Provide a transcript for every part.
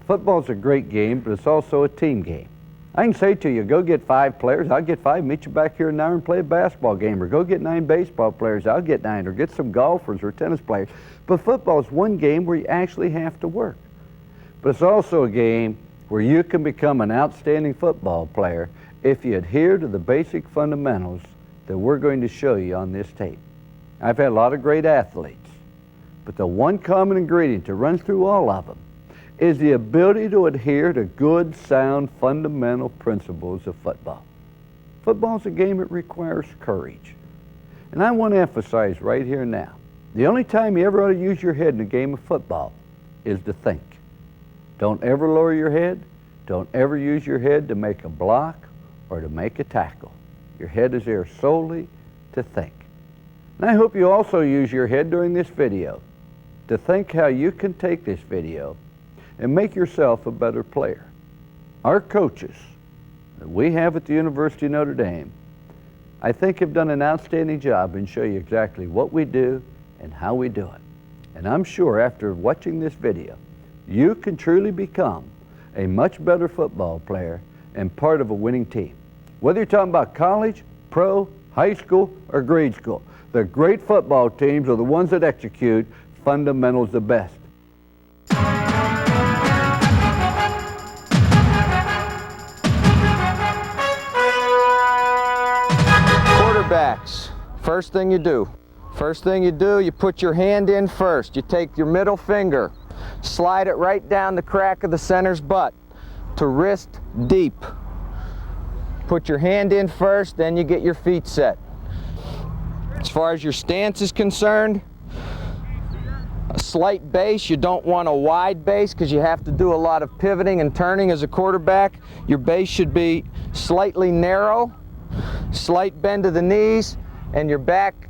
Football's a great game, but it's also a team game. I can say to you, go get 5 players, I'll get 5, meet you back here in an hour and play a basketball game, or go get 9 baseball players, I'll get 9, or get some golfers or tennis players. But football is one game where you actually have to work. But it's also a game where you can become an outstanding football player if you adhere to the basic fundamentals that we're going to show you on this tape. I've had a lot of great athletes, but the one common ingredient that runs through all of them is the ability to adhere to good, sound, fundamental principles of football. Football is a game that requires courage. And I want to emphasize right here now, the only time you ever ought to use your head in a game of football is to think. Don't ever lower your head. Don't ever use your head to make a block or to make a tackle. Your head is there solely to think. And I hope you also use your head during this video to think how you can take this video and make yourself a better player. Our coaches that we have at the University of Notre Dame, I think have done an outstanding job and show you exactly what we do and how we do it. And I'm sure after watching this video, you can truly become a much better football player and part of a winning team. Whether you're talking about college, pro, high school, or grade school, the great football teams are the ones that execute fundamentals the best. Quarterbacks, first thing you do, you put your hand in first. You take your middle finger, slide it right down the crack of the center's butt to wrist deep. Put your hand in first, then you get your feet set. As far as your stance is concerned, a slight base. You don't want a wide base because you have to do a lot of pivoting and turning as a quarterback. Your base should be slightly narrow, slight bend of the knees, and your back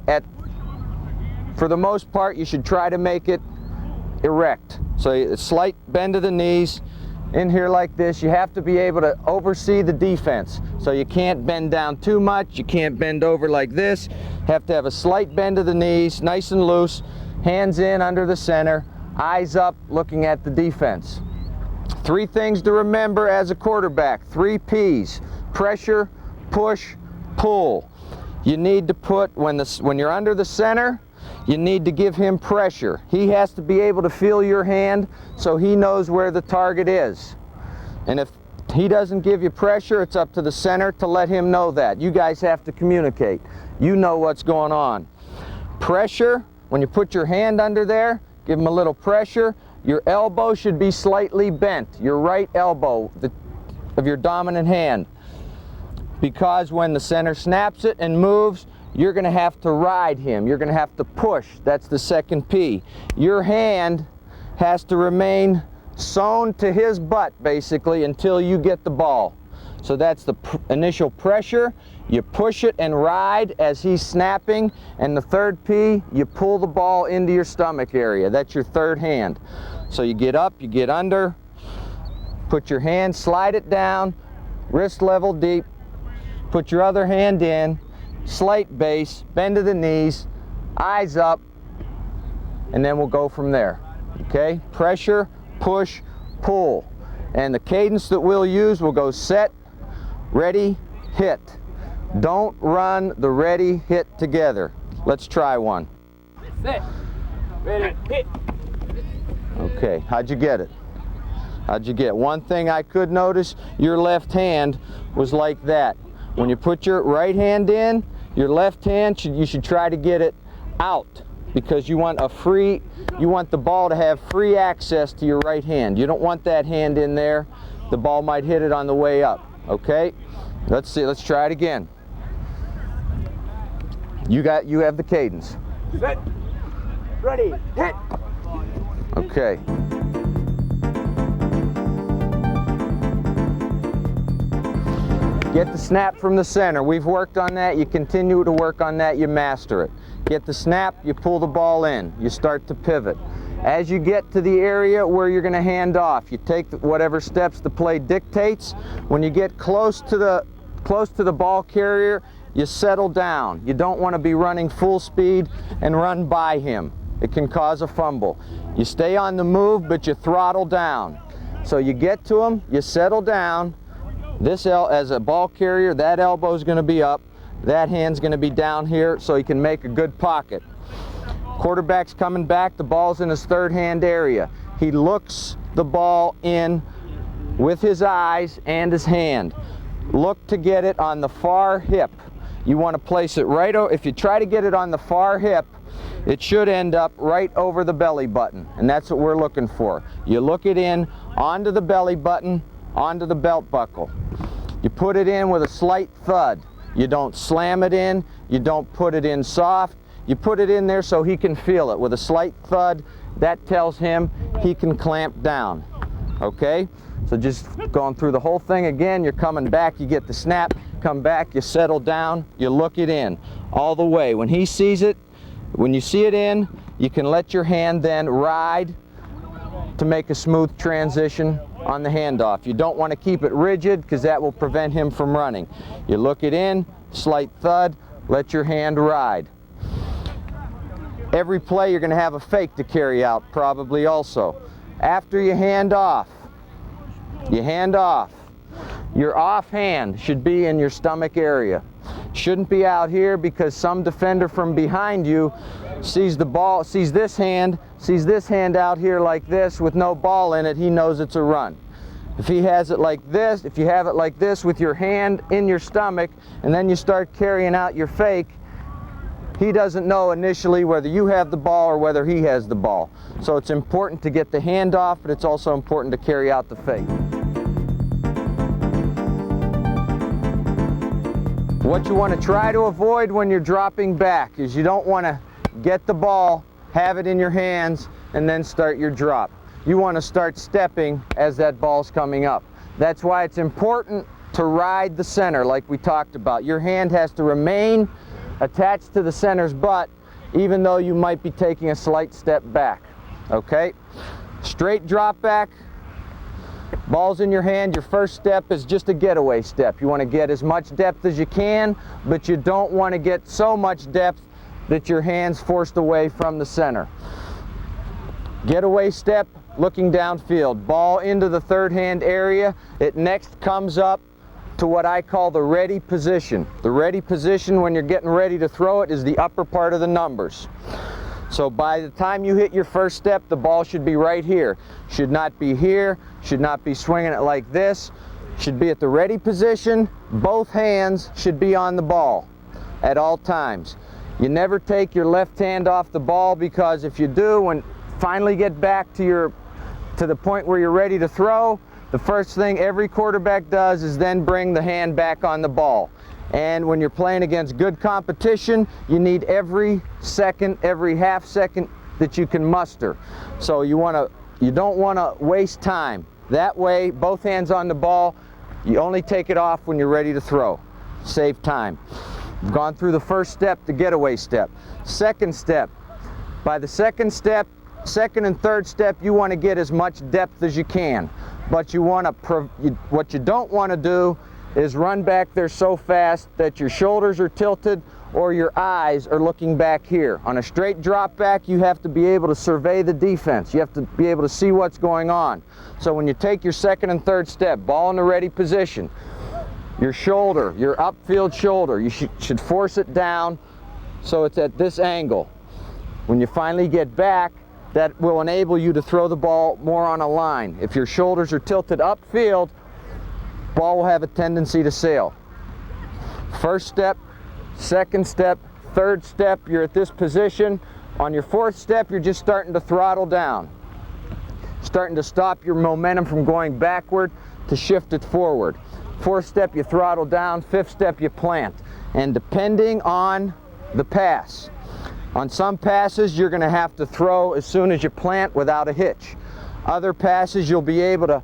for the most part, you should try to make it erect. So a slight bend of the knees in here like this. You have to be able to oversee the defense. So you can't bend down too much. You can't bend over like this. Have to have a slight bend of the knees, nice and loose. Hands in under the center, eyes up, looking at the defense. 3 things to remember as a quarterback, 3 P's: pressure, push, pull. You need to put, when you're under the center, you need to give him pressure. He has to be able to feel your hand so he knows where the target is. And if he doesn't give you pressure, it's up to the center to let him know that. You guys have to communicate. You know what's going on. Pressure, when you put your hand under there, give him a little pressure. Your elbow should be slightly bent, your right elbow of your dominant hand. Because when the center snaps it and moves, you're going to have to ride him. You're going to have to push. That's the second P. Your hand has to remain sewn to his butt, basically, until you get the ball. So that's the initial pressure. You push it and ride as he's snapping. And the third P, you pull the ball into your stomach area. That's your third hand. So you get up, you get under, put your hand, slide it down, wrist level deep, Put your other hand in, slight base, bend to the knees, eyes up, and then we'll go from there. Okay? Pressure, push, pull. And the cadence that we'll use will go set, ready, hit. Don't run the ready, hit together. Let's try one. Set, ready, hit. Okay, how'd you get it? How'd you get? One thing I could notice, your left hand was like that. When you put your right hand in, your left hand, you should try to get it out, because you want the ball to have free access to your right hand. You don't want that hand in there. The ball might hit it on the way up. Okay? Let's see, let's try it again. You have the cadence. Set, ready, hit. Okay. Get the snap from the center. We've worked on that. You continue to work on that. You master it. Get the snap. You pull the ball in. You start to pivot. As you get to the area where you're going to hand off, you take whatever steps the play dictates. When you get close to the ball carrier, you settle down. You don't want to be running full speed and run by him. It can cause a fumble. You stay on the move, but you throttle down. So you get to him, you settle down. As a ball carrier, that elbow is going to be up, that hand's going to be down here, so he can make a good pocket. Quarterback's coming back, the ball's in his third hand area. He looks the ball in with his eyes and his hand. Look to get it on the far hip. You want to place it right over. If you try to get it on the far hip, it should end up right over the belly button, and that's what we're looking for. You look it in onto the belly button, onto the belt buckle. You put it in with a slight thud. You don't slam it in, you don't put it in soft. You put it in there so he can feel it with a slight thud. That tells him he can clamp down. Okay? So just going through the whole thing again, you're coming back, you get the snap, come back, you settle down, you look it in all the way. When he sees it, when you see it in, you can let your hand then ride to make a smooth transition on the handoff. You don't want to keep it rigid, because that will prevent him from running. You look it in, slight thud, let your hand ride. Every play you're going to have a fake to carry out, probably also. After you hand off, your off hand should be in your stomach area. Shouldn't be out here, because some defender from behind you sees the ball, sees this hand out here like this with no ball in it, he knows it's a run. If he has it like this, if you have it like this with your hand in your stomach, and then you start carrying out your fake, he doesn't know initially whether you have the ball or whether he has the ball. So it's important to get the hand off, but it's also important to carry out the fake. What you want to try to avoid when you're dropping back is you don't want to get the ball, have it in your hands, and then start your drop. You want to start stepping as that ball's coming up. That's why it's important to ride the center like we talked about. Your hand has to remain attached to the center's butt, even though you might be taking a slight step back. Okay? Straight drop back, ball's in your hand. Your first step is just a getaway step. You want to get as much depth as you can, but you don't want to get so much depth that your hand's forced away from the center. Getaway step, looking downfield. Ball into the third hand area. It next comes up to what I call the ready position. The ready position when you're getting ready to throw it is the upper part of the numbers. So by the time you hit your first step, the ball should be right here. Should not be here, should not be swinging it like this. Should be at the ready position. Both hands should be on the ball at all times. You never take your left hand off the ball, because if you do, when finally get back to the point where you're ready to throw, the first thing every quarterback does is then bring the hand back on the ball. And when you're playing against good competition, you need every second, every half second that you can muster. So you don't want to waste time. That way, both hands on the ball, you only take it off when you're ready to throw. Save time. We've gone through the first step, the getaway step. Second step. By the second and third step, you want to get as much depth as you can. But what you don't want to do is run back there so fast that your shoulders are tilted or your eyes are looking back here. On a straight drop back, you have to be able to survey the defense. You have to be able to see what's going on. So when you take your second and third step, ball in the ready position, your shoulder, your upfield shoulder, you should force it down so it's at this angle. When you finally get back, that will enable you to throw the ball more on a line. If your shoulders are tilted upfield, ball will have a tendency to sail. First step, second step, third step, you're at this position. On your fourth step, you're just starting to throttle down. Starting to stop your momentum from going backward to shift it forward. Fourth step, you throttle down. Fifth step, you plant. And depending on the pass, on some passes, you're going to have to throw as soon as you plant without a hitch. Other passes, you'll be able to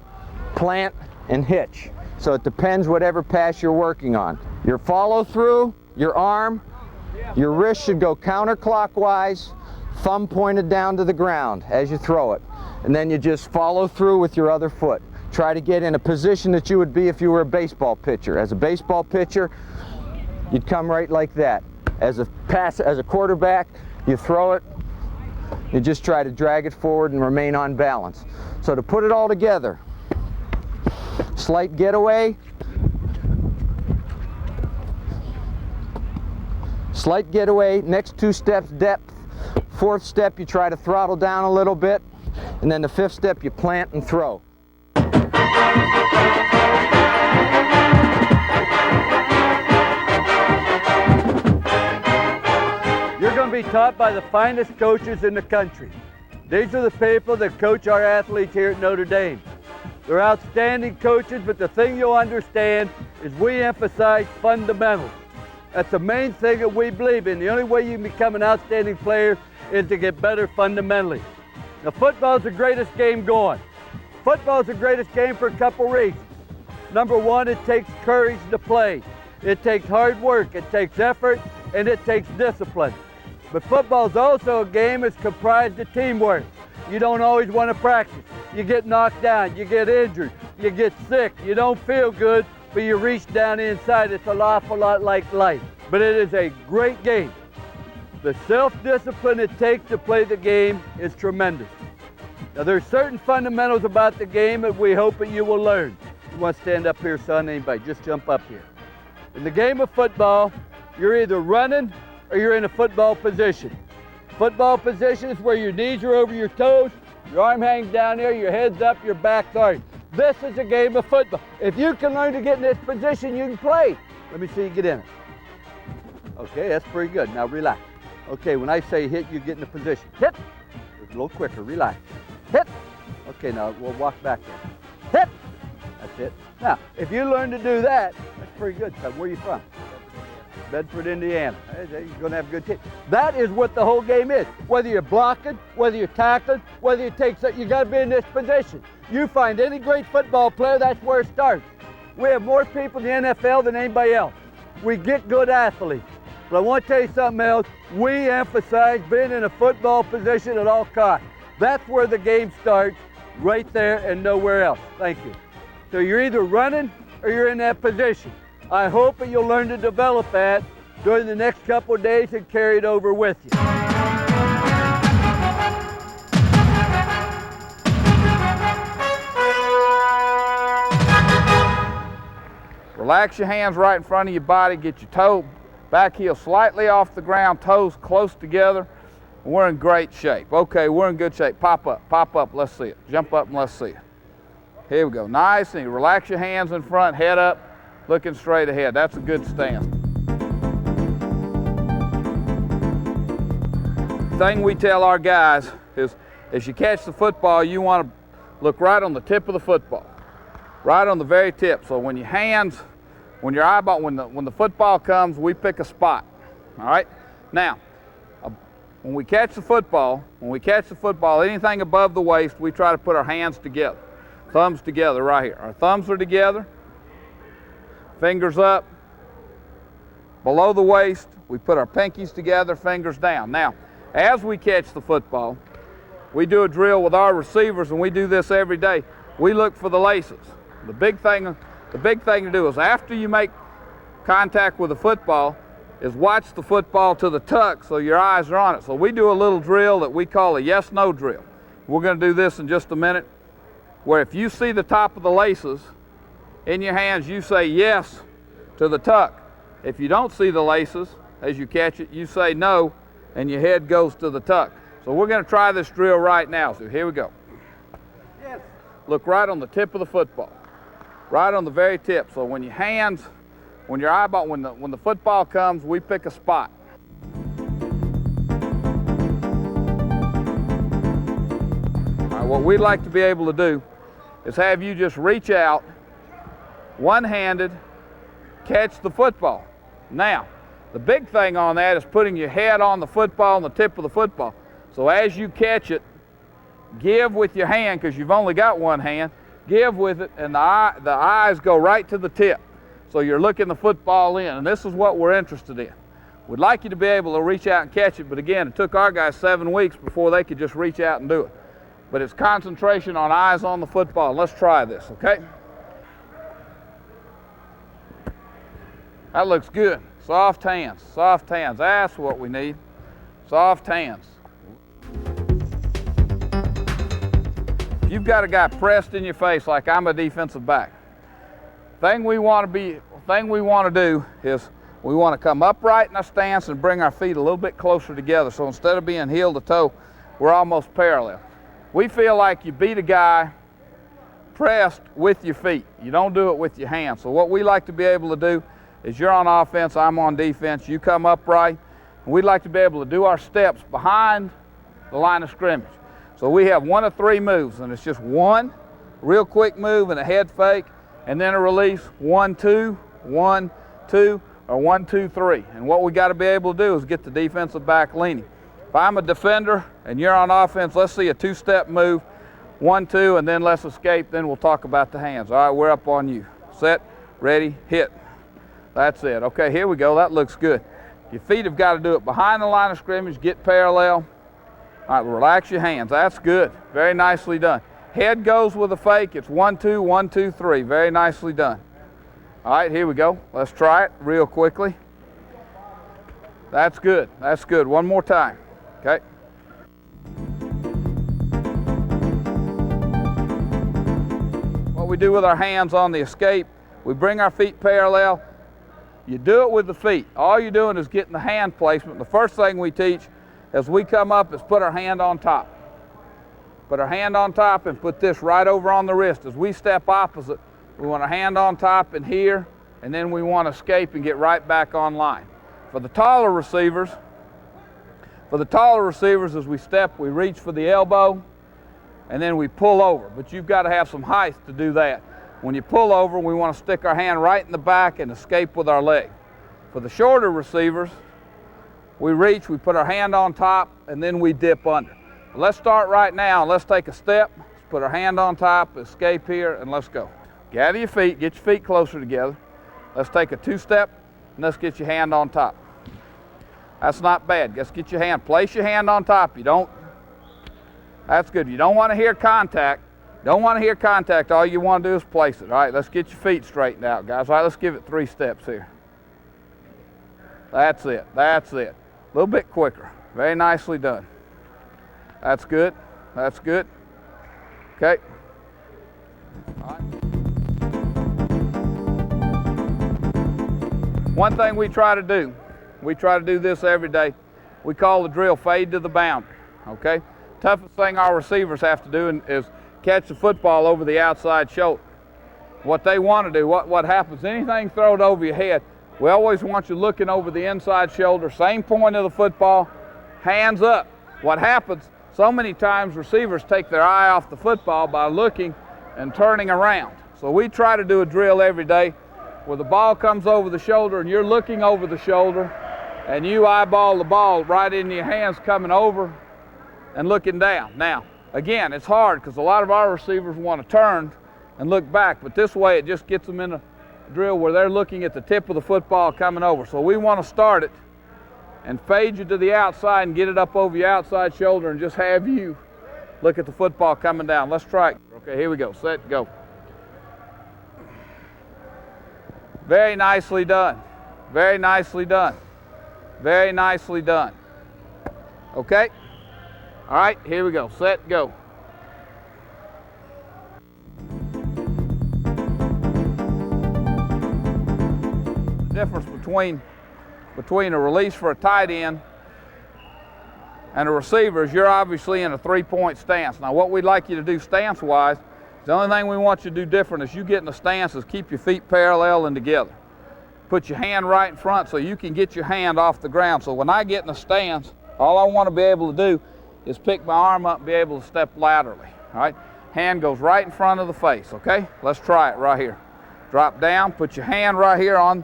plant and hitch. So it depends whatever pass you're working on. Your follow through, your arm, your wrist should go counterclockwise, thumb pointed down to the ground as you throw it. And then you just follow through with your other foot. Try to get in a position that you would be if you were a baseball pitcher. As a baseball pitcher, you'd come right like that. As a quarterback, you throw it, you just try to drag it forward and remain on balance. So to put it all together, slight getaway, next two steps depth, fourth step you try to throttle down a little bit, and then the fifth step you plant and throw. You're going to be taught by the finest coaches in the country. These are the people that coach our athletes here at Notre Dame. They're outstanding coaches, but the thing you'll understand is we emphasize fundamentals. That's the main thing that we believe in. The only way you can become an outstanding player is to get better fundamentally. Now, football's the greatest game going. Football's the greatest game for a couple reasons. Number one, it takes courage to play. It takes hard work, it takes effort, and it takes discipline. But football's also a game that's comprised of teamwork. You don't always want to practice. You get knocked down, you get injured, you get sick, you don't feel good, but you reach down inside. It's an awful lot like life. But it is a great game. The self-discipline it takes to play the game is tremendous. Now there's certain fundamentals about the game that we hope that you will learn. You want to stand up here, son, anybody, just jump up here. In the game of football, you're either running or you're in a football position. Football position is where your knees are over your toes, your arm hangs down there, your head's up, your back's arched. This is a game of football. If you can learn to get in this position, you can play. Let me see you get in it. Okay, that's pretty good. Now relax. Okay, when I say hit, you get in the position. Hit. A little quicker, relax. Hit. Okay, now we'll walk back there. Hit. That's it. Now, if you learn to do that, that's pretty good, son. Where are you from? Bedford, Indiana. You're going to have a good team. That is what the whole game is. Whether you're blocking, whether you're tackling, whether you take something, you got to be in this position. You find any great football player, that's where it starts. We have more people in the NFL than anybody else. We get good athletes. But I want to tell you something else. We emphasize being in a football position at all costs. That's where the game starts, right there and nowhere else. Thank you. So you're either running or you're in that position. I hope that you'll learn to develop that during the next couple of days and carry it over with you. Relax your hands right in front of your body, get your toe, back heel slightly off the ground, toes close together. We're in great shape. Okay, we're in good shape. Pop up, let's see it. Jump up and let's see it. Here we go, nice and relax your hands in front, head up, looking straight ahead. That's a good stance. The thing we tell our guys is, as you catch the football, you want to look right on the tip of the football, right on the very tip. So when your hands, when your eyeball, when the football comes, we pick a spot. All right. Now, when we catch the football, anything above the waist, we try to put our hands together, thumbs together right here. Our thumbs are together. Fingers up, below the waist, we put our pinkies together, fingers down. Now, as we catch the football, we do a drill with our receivers, and we do this every day. We look for the laces. The big thing The big thing to do is after you make contact with the football is watch the football to the tuck so your eyes are on it. So we do a little drill that we call a yes-no drill. We're going to do this in just a minute, where if you see the top of the laces in your hands, you say yes to the tuck. If you don't see the laces as you catch it, you say no, and your head goes to the tuck. So we're going to try this drill right now. So here we go. Yes. Look right on the tip of the football, right on the very tip. So when your hands, when your eyeball, when the football comes, we pick a spot. All right, what we'd like to be able to do is have you just reach out, one-handed, catch the football. Now, the big thing on that is putting your head on the football, on the tip of the football. So as you catch it, give with your hand, because you've only got one hand, give with it, and the eyes go right to the tip. So you're looking the football in, and this is what we're interested in. We'd like you to be able to reach out and catch it, but again, it took our guys 7 weeks before they could just reach out and do it. But it's concentration on eyes on the football. Let's try this, okay? That looks good. Soft hands, soft hands. That's what we need. Soft hands. If you've got a guy pressed in your face like I'm a defensive back, thing we want to do is we want to come upright in our stance and bring our feet a little bit closer together. So instead of being heel to toe, we're almost parallel. We feel like you beat a guy pressed with your feet. You don't do it with your hands. So what we like to be able to do is you're on offense, I'm on defense, you come upright, and we'd like to be able to do our steps behind the line of scrimmage. So we have 1 of 3 moves, and it's just one real quick move and a head fake, and then a release, 1, 2, 1, 2, or 1, 2, 3. And what we got to be able to do is get the defensive back leaning. If I'm a defender and you're on offense, let's see a 2-step move, 1, 2, and then let's escape, then we'll talk about the hands. All right, we're up on you. Set, ready, hit. That's it. Okay, here we go. That looks good. Your feet have got to do it behind the line of scrimmage, get parallel. All right, relax your hands. That's good. Very nicely done. Head goes with a fake. It's 1, 2, 1, 2, 3. Very nicely done. All right, here we go. Let's try it real quickly. That's good. That's good. One more time. Okay. What we do with our hands on the escape, we bring our feet parallel. You do it with the feet. All you're doing is getting the hand placement. The first thing we teach as we come up is put our hand on top. Put our hand on top and put this right over on the wrist. As we step opposite, we want our hand on top and here, and then we want to escape and get right back on line. For the taller receivers, as we step, we reach for the elbow, and then we pull over. But you've got to have some height to do that. When you pull over, we want to stick our hand right in the back and escape with our leg. For the shorter receivers, we reach, we put our hand on top, and then we dip under. Let's start right now. Let's take a step. Let's put our hand on top, escape here, and let's go. Gather your feet, get your feet closer together. Let's take a 2-step, and let's get your hand on top. That's not bad. Let's get your hand, place your hand on top. That's good. You don't want to hear contact. Don't want to hear contact. All you want to do is place it. All right, let's get your feet straightened out, guys. All right, let's give it 3 steps here. That's it. That's it. A little bit quicker. Very nicely done. That's good. That's good. Okay. All right. One thing we try to do this every day, we call the drill fade to the boundary, okay? Toughest thing our receivers have to do is catch the football over the outside shoulder. What they want to do, what happens, anything thrown over your head, we always want you looking over the inside shoulder, same point of the football, hands up. What happens, so many times receivers take their eye off the football by looking and turning around. So we try to do a drill every day where the ball comes over the shoulder and you're looking over the shoulder and you eyeball the ball right into your hands coming over and looking down. Now, again, it's hard because a lot of our receivers want to turn and look back, but this way it just gets them in a drill where they're looking at the tip of the football coming over. So we want to start it and fade you to the outside and get it up over your outside shoulder and just have you look at the football coming down. Let's try it. Okay, here we go. Set, go. Very nicely done. Very nicely done. Very nicely done. Okay? All right, here we go. Set, go. The difference between a release for a tight end and a receiver is you're obviously in a three-point stance. Now, what we'd like you to do stance-wise, the only thing we want you to do different is you get in a stance is keep your feet parallel and together. Put your hand right in front so you can get your hand off the ground. So when I get in a stance, all I want to be able to do is pick my arm up and be able to step laterally. All right? Hand goes right in front of the face, okay? Let's try it right here. Drop down, put your hand right here on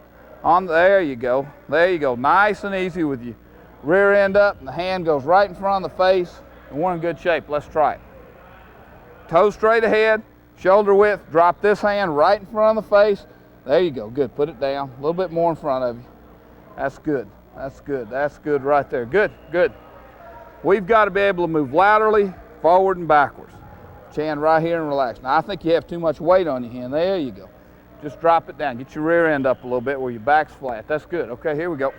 there you go. There you go. Nice and easy with your rear end up and the hand goes right in front of the face and we're in good shape. Let's try it. Toe straight ahead, shoulder width, drop this hand right in front of the face. There you go, good, put it down, a little bit more in front of you. That's good, that's good, that's good right there, good, good. We've got to be able to move laterally, forward and backwards. Hand right here and relax. Now I think you have too much weight on your hand, there you go. Just drop it down, get your rear end up a little bit where your back's flat, that's good. Okay, here we go.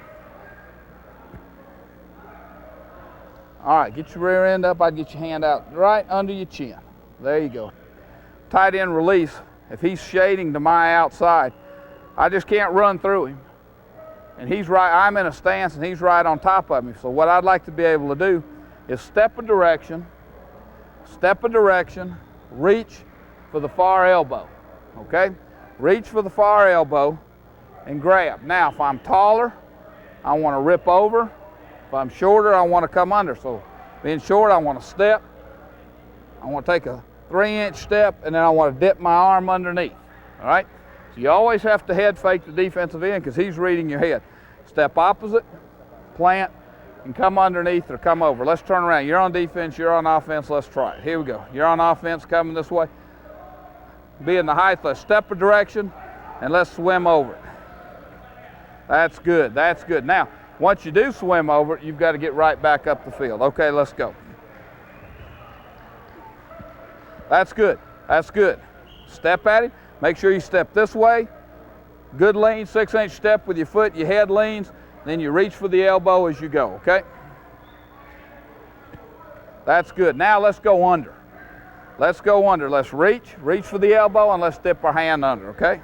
All right, get your rear end up, I'd get your hand out right under your chin. There you go. Tight end release, if he's shading to my outside, I just can't run through him. And he's right, I'm in a stance and he's right on top of me. So what I'd like to be able to do is step a direction, reach for the far elbow, okay? Reach for the far elbow and grab. Now, if I'm taller, I want to rip over. If I'm shorter, I want to come under. So being short, I want to step. I want to take a 3-inch step, and then I want to dip my arm underneath, all right? So you always have to head fake the defensive end because he's reading your head. Step opposite, plant, and come underneath or come over. Let's turn around. You're on defense, you're on offense. Let's try it. Here we go. You're on offense, coming this way. Be in the height. Let's step a direction, and let's swim over it. That's good. That's good. Now, once you do swim over it, you've got to get right back up the field. Okay, let's go. That's good. That's good. Step at him. Make sure you step this way. Good lean, 6-inch step with your foot. Your head leans. Then you reach for the elbow as you go, okay? That's good. Now let's go under. Let's go under. Let's reach for the elbow, and let's dip our hand under, okay?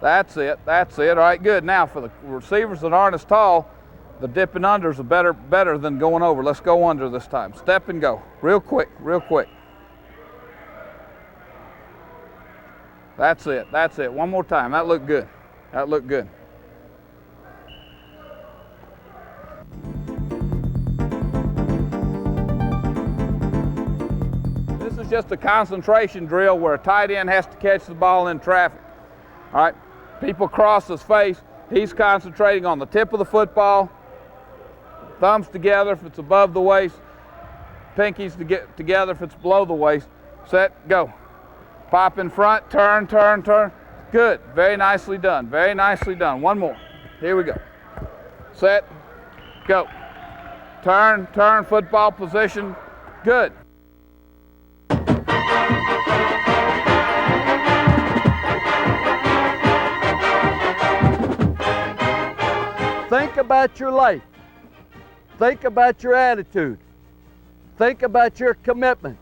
That's it. That's it. All right, good. Now for the receivers that aren't as tall, the dipping unders are better than going over. Let's go under this time. Step and go. Real quick, real quick. That's it. That's it. One more time. That looked good. That looked good. This is just a concentration drill where a tight end has to catch the ball in traffic. All right. People cross his face. He's concentrating on the tip of the football. Thumbs together if it's above the waist. Pinkies together if it's below the waist. Set, go. Pop in front, turn, turn, turn. Good. Very nicely done. Very nicely done. One more. Here we go. Set, go. Turn, turn, football position. Good. Think about your life. Think about your attitude. Think about your commitment,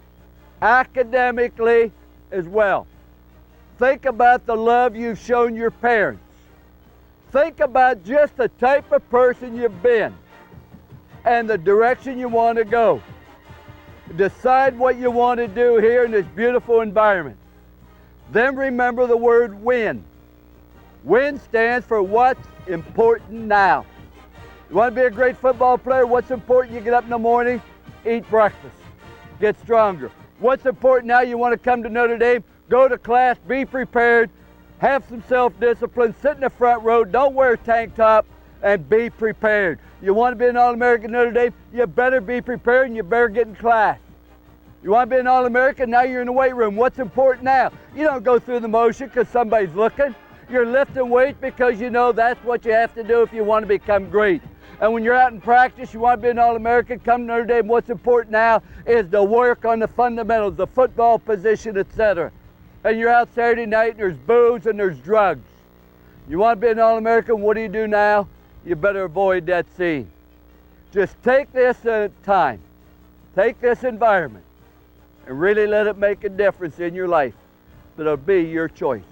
academically as well. Think about the love you've shown your parents. Think about just the type of person you've been and the direction you want to go. Decide what you want to do here in this beautiful environment. Then remember the word win. WIN stands for what's important now. You want to be a great football player? What's important? You get up in the morning, eat breakfast, get stronger. What's important now? You want to come to Notre Dame, go to class, be prepared, have some self-discipline, sit in the front row, don't wear a tank top, and be prepared. You want to be an All-American Notre Dame? You better be prepared and you better get in class. You want to be an All-American? Now you're in the weight room. What's important now? You don't go through the motion because somebody's looking. You're lifting weights because you know that's what you have to do if you want to become great. And when you're out in practice, you want to be an All-American, come to Notre Dame. What's important now is to work on the fundamentals, the football position, etc. And you're out Saturday night and there's booze and there's drugs. You want to be an All-American, what do you do now? You better avoid that scene. Just take this time, take this environment, and really let it make a difference in your life. It'll be your choice.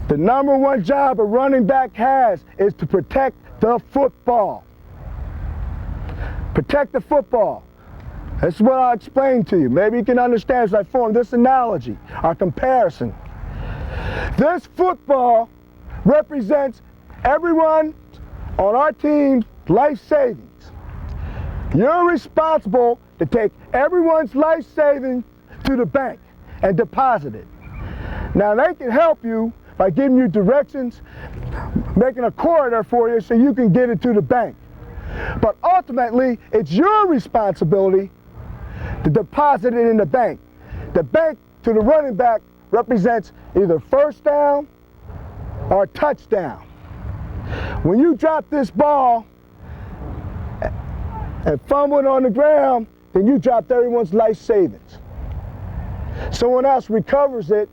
The number one job a running back has is to protect the football. Protect the football. That's what I'll explain to you. Maybe you can understand as I form this analogy, our comparison. This football represents everyone on our team's life savings. You're responsible to take everyone's life savings to the bank and deposit it. Now they can help you by giving you directions, making a corridor for you so you can get it to the bank. But ultimately, it's your responsibility to deposit it in the bank. The bank to the running back represents either first down or touchdown. When you drop this ball and fumble it on the ground, then you dropped everyone's life savings. Someone else recovers it,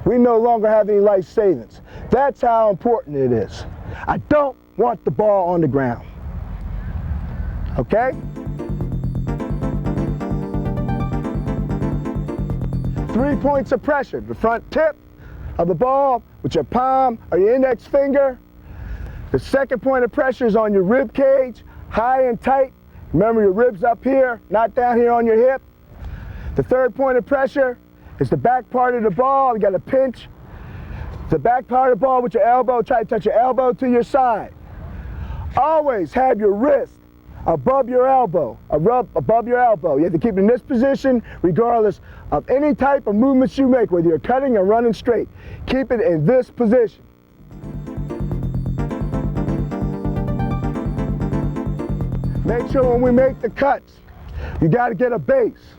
we no longer have any life savings. That's how important it is. I don't want the ball on the ground. Okay? 3 points of pressure. The front tip of the ball with your palm or your index finger. The second point of pressure is on your rib cage, high and tight. Remember your ribs up here, not down here on your hip. The third point of pressure is the back part of the ball. You got to pinch the back part of the ball with your elbow. Try to touch your elbow to your side. Always have your wrist above your elbow, above your elbow. You have to keep it in this position regardless of any type of movements you make, whether you're cutting or running straight. Keep it in this position. Make sure when we make the cuts, you got to get a base.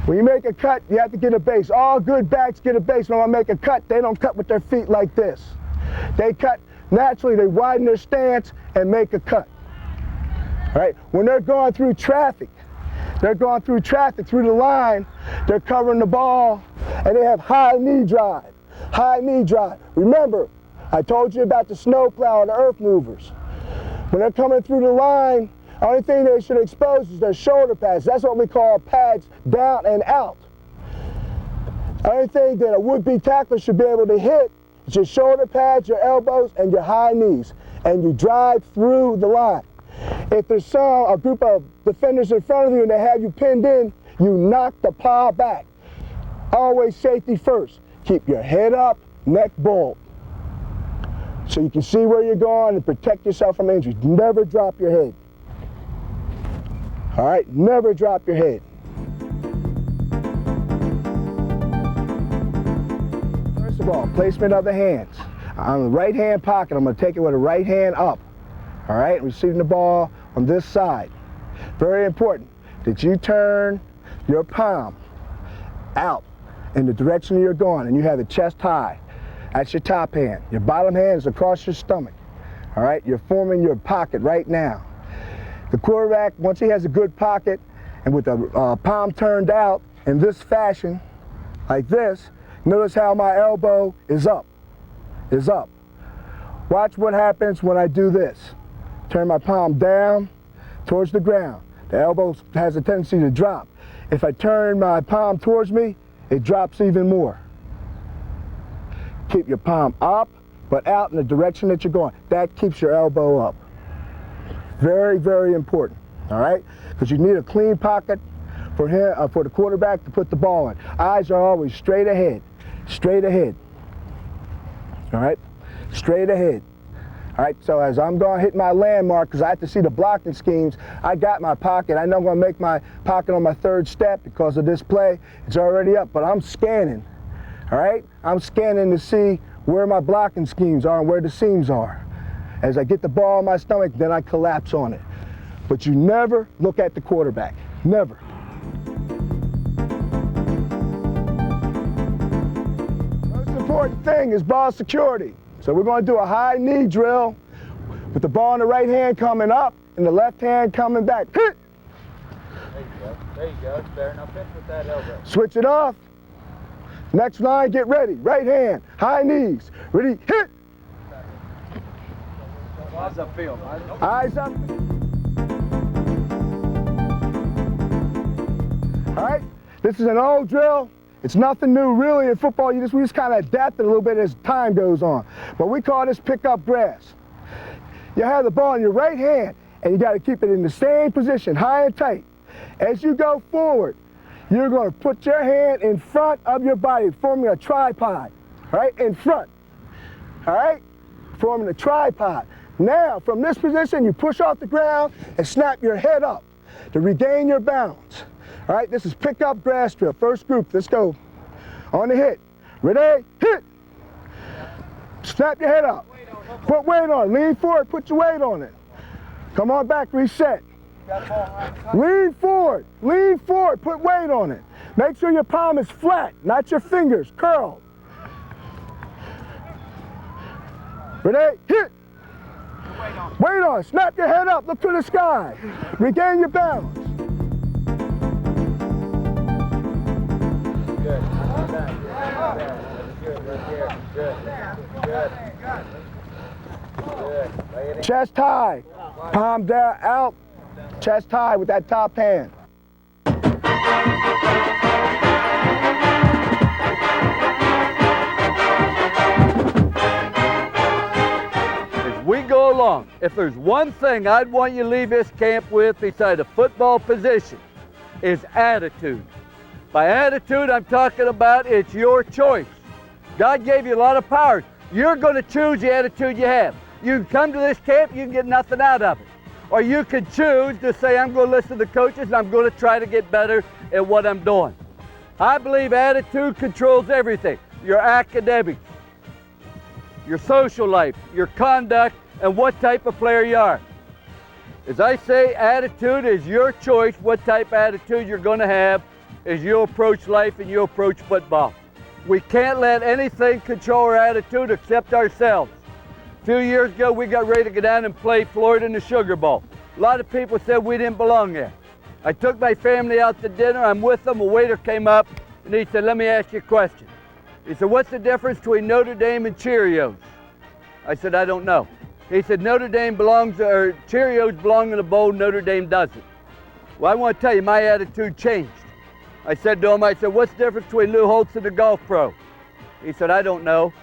When you make a cut, you have to get a base. All good backs get a base. When I make a cut, they don't cut with their feet like this. They cut naturally, they widen their stance and make a cut. All right? When they're going through traffic, through the line, they're covering the ball, and they have high knee drive. High knee drive. Remember, I told you about the snowplow and the earth movers. When they're coming through the line, the only thing they should expose is their shoulder pads. That's what we call pads down and out. The only thing that a would-be tackler should be able to hit is your shoulder pads, your elbows, and your high knees. And you drive through the line. If there's a group of defenders in front of you and they have you pinned in, you knock the paw back. Always safety first. Keep your head up, neck bowed, so you can see where you're going and protect yourself from injury. Never drop your head. All right, never drop your head. First of all, placement of the hands. On the right hand pocket, I'm going to take it with the right hand up. All right, receiving the ball on this side. Very important that you turn your palm out in the direction you're going, and you have it chest high. That's your top hand. Your bottom hand is across your stomach. All right, you're forming your pocket right now. The quarterback, once he has a good pocket and with the palm turned out in this fashion, like this, notice how my elbow is up, Watch what happens when I do this. Turn my palm down towards the ground. The elbow has a tendency to drop. If I turn my palm towards me, it drops even more. Keep your palm up, but out in the direction that you're going. That keeps your elbow up. Very, very important, all right? Because you need a clean pocket for the quarterback to put the ball in. Eyes are always straight ahead, all right? Straight ahead. All right, so as I'm going to hit my landmark, because I have to see the blocking schemes, I got my pocket. I know I'm going to make my pocket on my third step because of this play. It's already up, but I'm scanning, all right? I'm scanning to see where my blocking schemes are and where the seams are. As I get the ball in my stomach, then I collapse on it. But you never look at the quarterback, never. Most important thing is ball security. So we're going to do a high knee drill with the ball in the right hand coming up and the left hand coming back. Hit! There you go. There you go. It's better. Now pitch with that elbow. Switch it off. Next line, get ready. Right hand, high knees. Ready, hit! Eyes upfield. Eyes up. All right, this is an old drill. It's nothing new really in football. We just kind of adapt it a little bit as time goes on. But we call this pick up grass. You have the ball in your right hand and you got to keep it in the same position, high and tight. As you go forward, you're going to put your hand in front of your body, forming a tripod, right, in front, all right, forming a tripod. Now, from this position, you push off the ground and snap your head up to regain your balance. All right, this is pick up grass drill. First group, let's go. On the hit. Ready, hit. Snap your head up. Put weight on it. Lean forward, put your weight on it. Come on back, reset. Lean forward, put weight on it. Make sure your palm is flat, not your fingers, curl. Ready, hit. Weight on, snap your head up, look to the sky. Regain your balance. Good. Good. Right here. Good. Good. Chest high, palm down, out. Chest high with that top hand. As we go along, if there's one thing I'd want you to leave this camp with beside a football position, is attitude. By attitude, I'm talking about it's your choice. God gave you a lot of power. You're going to choose the attitude you have. You can come to this camp, you can get nothing out of it. Or you could choose to say, I'm going to listen to the coaches and I'm going to try to get better at what I'm doing. I believe attitude controls everything. Your academics, your social life, your conduct, and what type of player you are. As I say, attitude is your choice, what type of attitude you're going to have as you approach life and you approach football. We can't let anything control our attitude except ourselves. A few years ago, we got ready to go down and play Florida in the Sugar Bowl. A lot of people said we didn't belong there. I took my family out to dinner. I'm with them. A waiter came up and he said, let me ask you a question. He said, what's the difference between Notre Dame and Cheerios? I said, I don't know. He said, Notre Dame belongs, or Cheerios belong in a bowl, Notre Dame doesn't. Well, I want to tell you, my attitude changed. I said to him, what's the difference between Lou Holtz and a golf pro? He said, I don't know.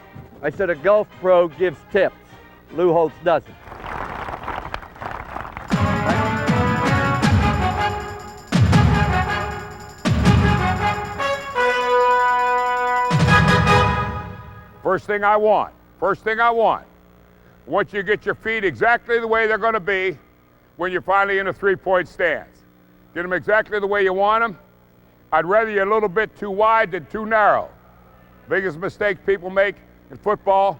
I said, a golf pro gives tips. Lou Holtz doesn't. First thing I want, I want you to get your feet exactly the way they're going to be when you're finally in a three-point stance. Get them exactly the way you want them. I'd rather you a little bit too wide than too narrow. Biggest mistake people make in football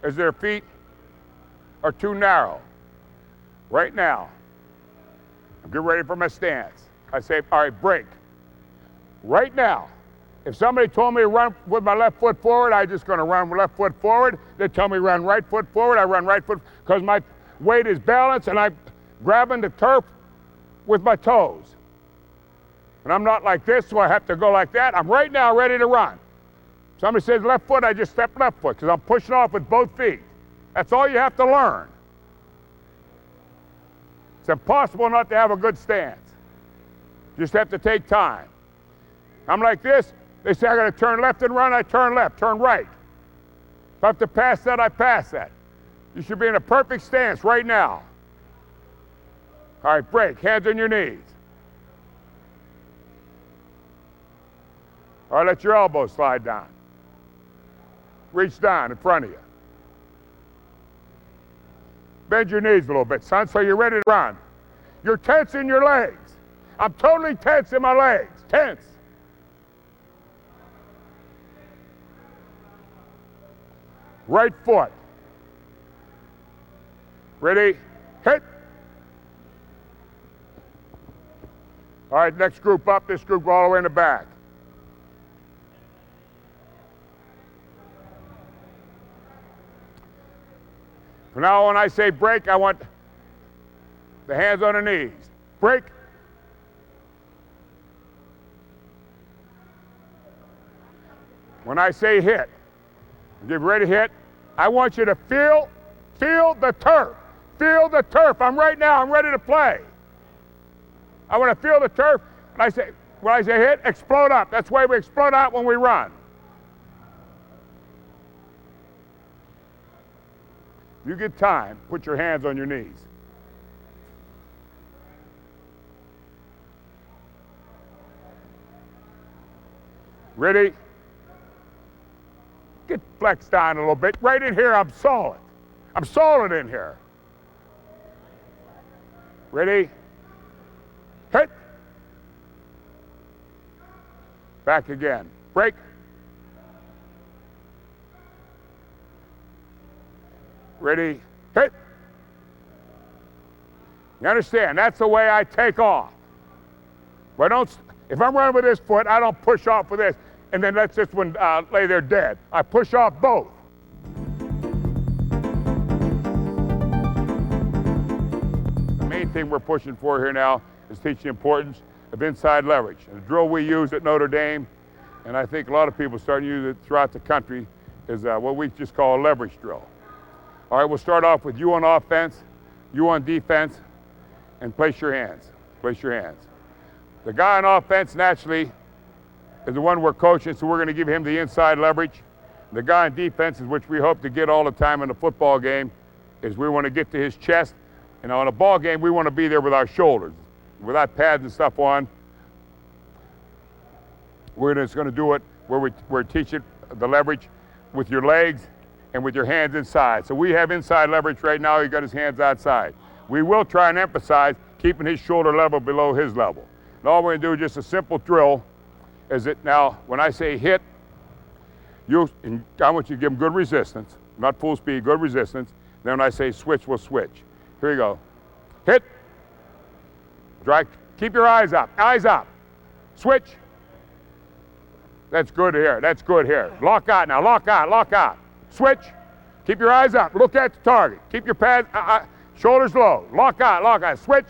is their feet are too narrow. Right now, I'm getting ready for my stance. I say, all right, break. Right now, if somebody told me to run with my left foot forward, I'm just going to run with left foot forward. They tell me run right foot forward, I run right foot, because my weight is balanced and I'm grabbing the turf with my toes. And I'm not like this, so I have to go like that. I'm right now ready to run. Somebody says left foot, I just step left foot, because I'm pushing off with both feet. That's all you have to learn. It's impossible not to have a good stance. You just have to take time. I'm like this. They say I got to turn left and run. I turn left, turn right. If I have to pass that, I pass that. You should be in a perfect stance right now. All right, break. Hands on your knees. All right, let your elbows slide down. Reach down in front of you. Bend your knees a little bit, son, so you're ready to run. You're tense in your legs. I'm totally tense in my legs. Tense. Right foot. Ready? Hit. All right, next group up. This group all the way in the back. Now when I say break, I want the hands on the knees. Break. When I say hit, get ready to hit, I want you to feel the turf. Feel the turf. I'm ready to play. I want to feel the turf. When I say hit, explode up. That's why we explode out when we run. You get time, put your hands on your knees. Ready? Get flexed down a little bit. Right in here, I'm solid. I'm solid in here. Ready? Hit. Back again. Break. Ready? Hit. You understand? That's the way I take off. But if I'm running with this foot, I don't push off with this and then let this one lay there dead. I push off both. The main thing we're pushing for here now is teaching the importance of inside leverage. And the drill we use at Notre Dame, and I think a lot of people starting to use it throughout the country, is what we just call a leverage drill. All right, we'll start off with you on offense, you on defense, and place your hands. Place your hands. The guy on offense naturally is the one we're coaching, so we're going to give him the inside leverage. The guy on defense, is which we hope to get all the time in the football game, is we want to get to his chest. And on a ball game, we want to be there with our shoulders, without pads and stuff on. We're just going to do it where we're teaching the leverage with your legs and with your hands inside. So we have inside leverage right now. He got his hands outside. We will try and emphasize keeping his shoulder level below his level. And all we're going to do is just a simple drill. Is it now, when I say hit, I want you to give him good resistance, not full speed, good resistance. Then when I say switch, we'll switch. Here you go. Hit. Dry. Keep your eyes up. Eyes up. Switch. That's good here. That's good here. Lock out now. Lock out. Lock out. Switch. Keep your eyes up. Look at the target. Keep your pads, shoulders low. Lock out. Lock out. Switch.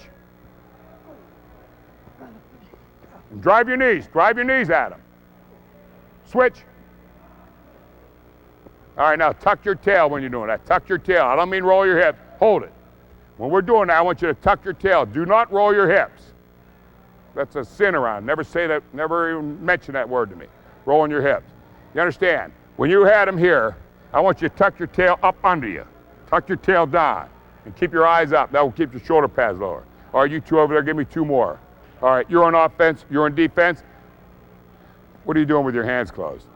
And drive your knees. Drive your knees at him. Switch. All right, now tuck your tail when you're doing that. Tuck your tail. I don't mean roll your hips. Hold it. When we're doing that, I want you to tuck your tail. Do not roll your hips. That's a sin around. Never say that. Never even mention that word to me. Rolling your hips. You understand? When you had him here, I want you to tuck your tail up under you. Tuck your tail down. And keep your eyes up. That will keep your shoulder pads lower. All right, you two over there, give me two more. All right, you're on offense, you're on defense. What are you doing with your hands closed?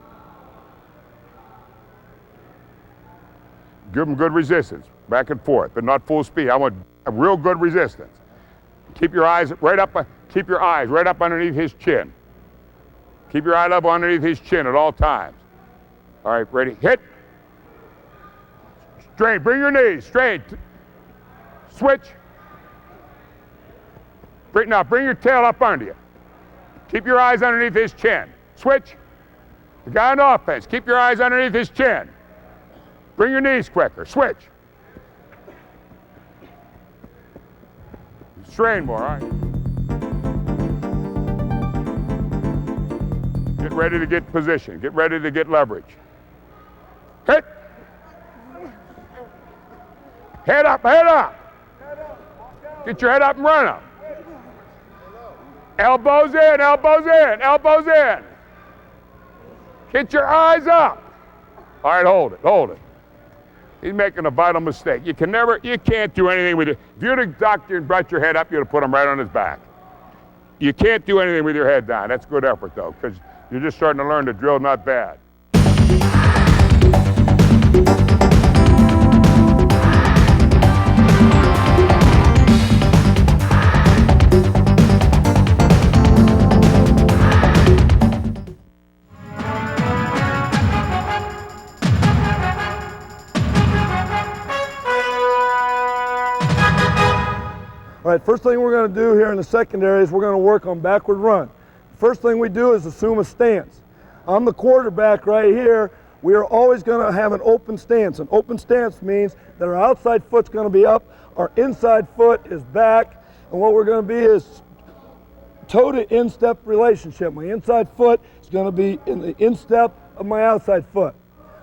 Give them good resistance, back and forth, but not full speed. I want a real good resistance. Keep your eyes right up underneath his chin. Keep your eye level underneath his chin at all times. All right, ready, hit. Straight, bring your knees, straight. Switch. Now bring your tail up under you. Keep your eyes underneath his chin. Switch. The guy on offense, keep your eyes underneath his chin. Bring your knees quicker. Switch. Strain more, all right? Get ready to get position. Get ready to get leverage. Hit. Head up, head up. Get your head up and run up. Elbows in, elbows in, elbows in. Get your eyes up. All right, hold it, hold it. He's making a vital mistake. You can't do anything with it. If you're the doctor and brought your head up, you'd have put him right on his back. You can't do anything with your head down. That's good effort, though, because you're just starting to learn the drill, not bad. All right, first thing we're going to do here in the secondary is we're going to work on backward run. First thing we do is assume a stance. I'm the quarterback right here. we are always going to have an open stance. An open stance means that our outside foot's going to be up, our inside foot is back, and what we're going to be is toe to instep relationship. My inside foot is going to be in the instep of my outside foot.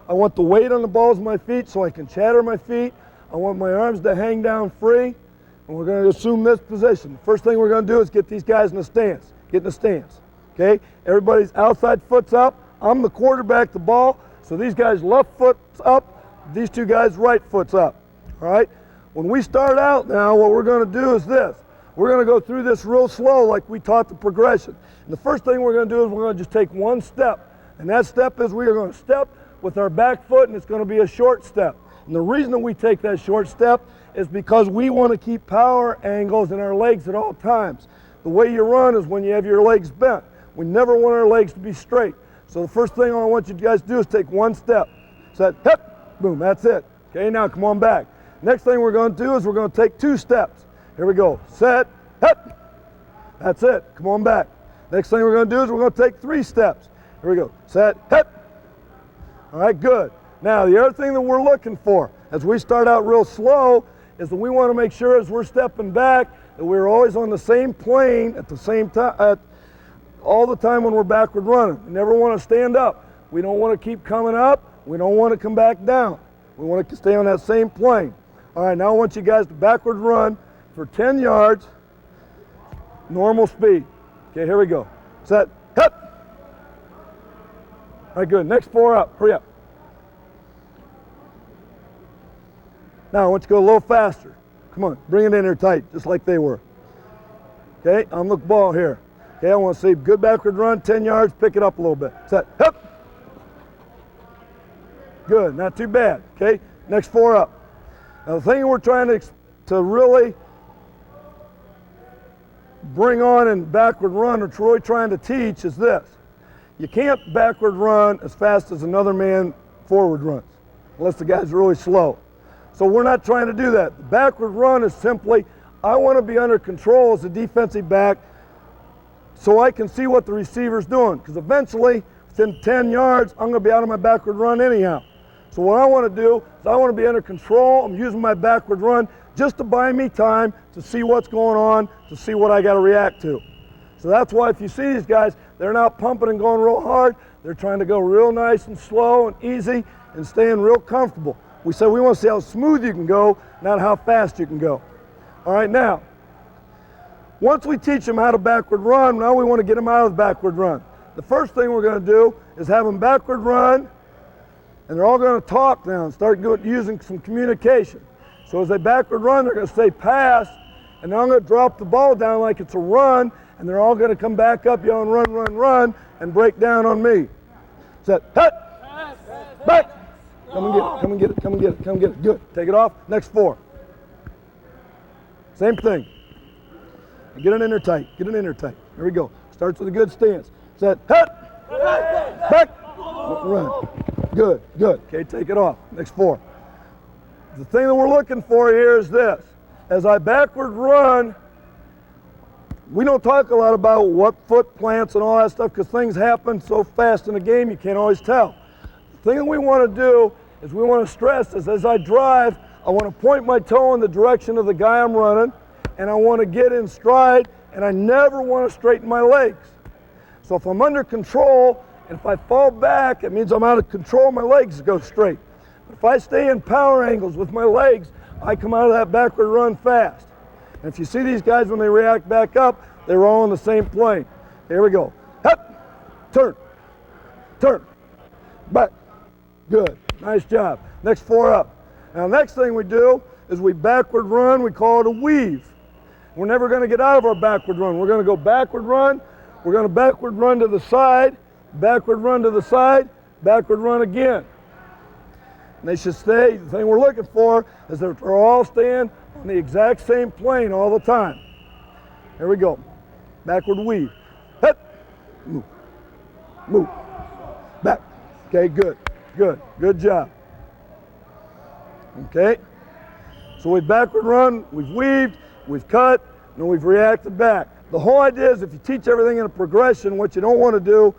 I want the weight on the balls of my feet so I can chatter my feet. I want my arms to hang down free, and we're going to assume this position. The first thing we're going to do is get these guys in a stance. Get in a stance. Okay? Everybody's outside foot's up. I'm the quarterback, the ball. So these guys' left foot's up. These two guys' right foot's up. All right? When we start out now, what we're going to do is this. We're going to go through this real slow like we taught the progression. And the first thing we're going to do is we're going to just take one step. And that step is we are going to step with our back foot, and it's going to be a short step. And the reason that we take that short step is because we want to keep power angles in our legs at all times. The way you run is when you have your legs bent. We never want our legs to be straight. So the first thing I want you guys to do is take one step. Set, hip, boom, that's it. Okay, now come on back. Next thing we're going to do is we're going to take two steps. Here we go. Set, hip. That's it. Come on back. Next thing we're going to do is we're going to take three steps. Here we go. Set, hip. All right, good. Now, the other thing that we're looking for as we start out real slow is that we want to make sure as we're stepping back that we're always on the same plane at the same time, all the time when we're backward running. We never want to stand up. We don't want to keep coming up. We don't want to come back down. We want to stay on that same plane. All right, now I want you guys to backward run for 10 yards, normal speed. Okay, here we go. Set, hip. All right, good. Next four up. Hurry up. Now I want you to go a little faster. Come on, bring it in there tight, just like they were. Okay, I'm the ball here. Okay, I want to see good backward run, 10 yards, pick it up a little bit. Set, hip. Good, not too bad. Okay, next four up. Now the thing we're trying to really bring on in backward run, or really trying to teach, is this. You can't backward run as fast as another man forward runs, unless the guy's really slow. So we're not trying to do that. The backward run is simply, I want to be under control as a defensive back so I can see what the receiver's doing. Because eventually, within 10 yards, I'm going to be out of my backward run anyhow. So what I want to do is I want to be under control. I'm using my backward run just to buy me time to see what's going on, to see what I got to react to. So that's why if you see these guys, they're not pumping and going real hard. They're trying to go real nice and slow and easy and staying real comfortable. We said we want to see how smooth you can go, not how fast you can go. All right, now, once we teach them how to backward run, now we want to get them out of the backward run. The first thing we're going to do is have them backward run, and they're all going to talk now and start using some communication. So as they backward run, they're going to say pass, and then I'm going to drop the ball down like it's a run, and they're all going to come back up yelling run, run, run, and break down on me. Set, hut, back. Come and get it, come and get it, come and get it, come and get it. Good. Take it off. Next four. Same thing. Get it in there tight. Get it in there tight. Here we go. Starts with a good stance. Set. Hut. Back. Run. Good. Good. Okay, take it off. Next four. The thing that we're looking for here is this. As I backward run, we don't talk a lot about what foot plants and all that stuff because things happen so fast in the game you can't always tell. The thing that we want to do is we want to stress is as I drive, I want to point my toe in the direction of the guy I'm running, and I want to get in stride, and I never want to straighten my legs. So if I'm under control, and if I fall back, it means I'm out of control, my legs go straight. But if I stay in power angles with my legs, I come out of that backward run fast. And if you see these guys when they react back up, they're all on the same plane. Here we go. Hop, turn, turn, back. Good. Nice job. Next four up. Now, next thing we do is we backward run. We call it a weave. We're never going to get out of our backward run. We're going to go backward run. We're going to backward run to the side, backward run to the side, backward run again. And they should stay. The thing we're looking for is that they're all staying on the exact same plane all the time. Here we go. Backward weave. Hit. Move. Move. Back. Okay, good. Good. Good job. Okay. So we backward run, we've weaved, we've cut, and we've reacted back. The whole idea is if you teach everything in a progression, what you don't want to do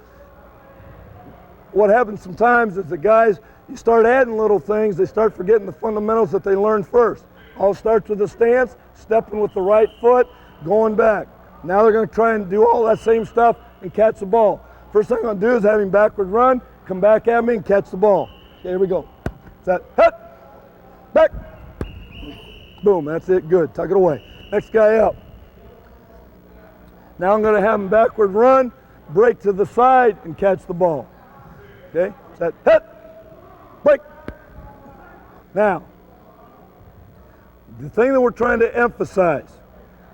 what happens sometimes is the guys, you start adding little things, they start forgetting the fundamentals that they learned first. All starts with the stance, stepping with the right foot, going back. Now they're going to try and do all that same stuff and catch the ball. First thing I'm going to do is have him backward run, come back at me and catch the ball. Okay, here we go. Set, hit, back. Boom, that's it, good. Tuck it away. Next guy up. Now I'm going to have him backward run, break to the side and catch the ball. Okay, set, hit, break. Now, the thing that we're trying to emphasize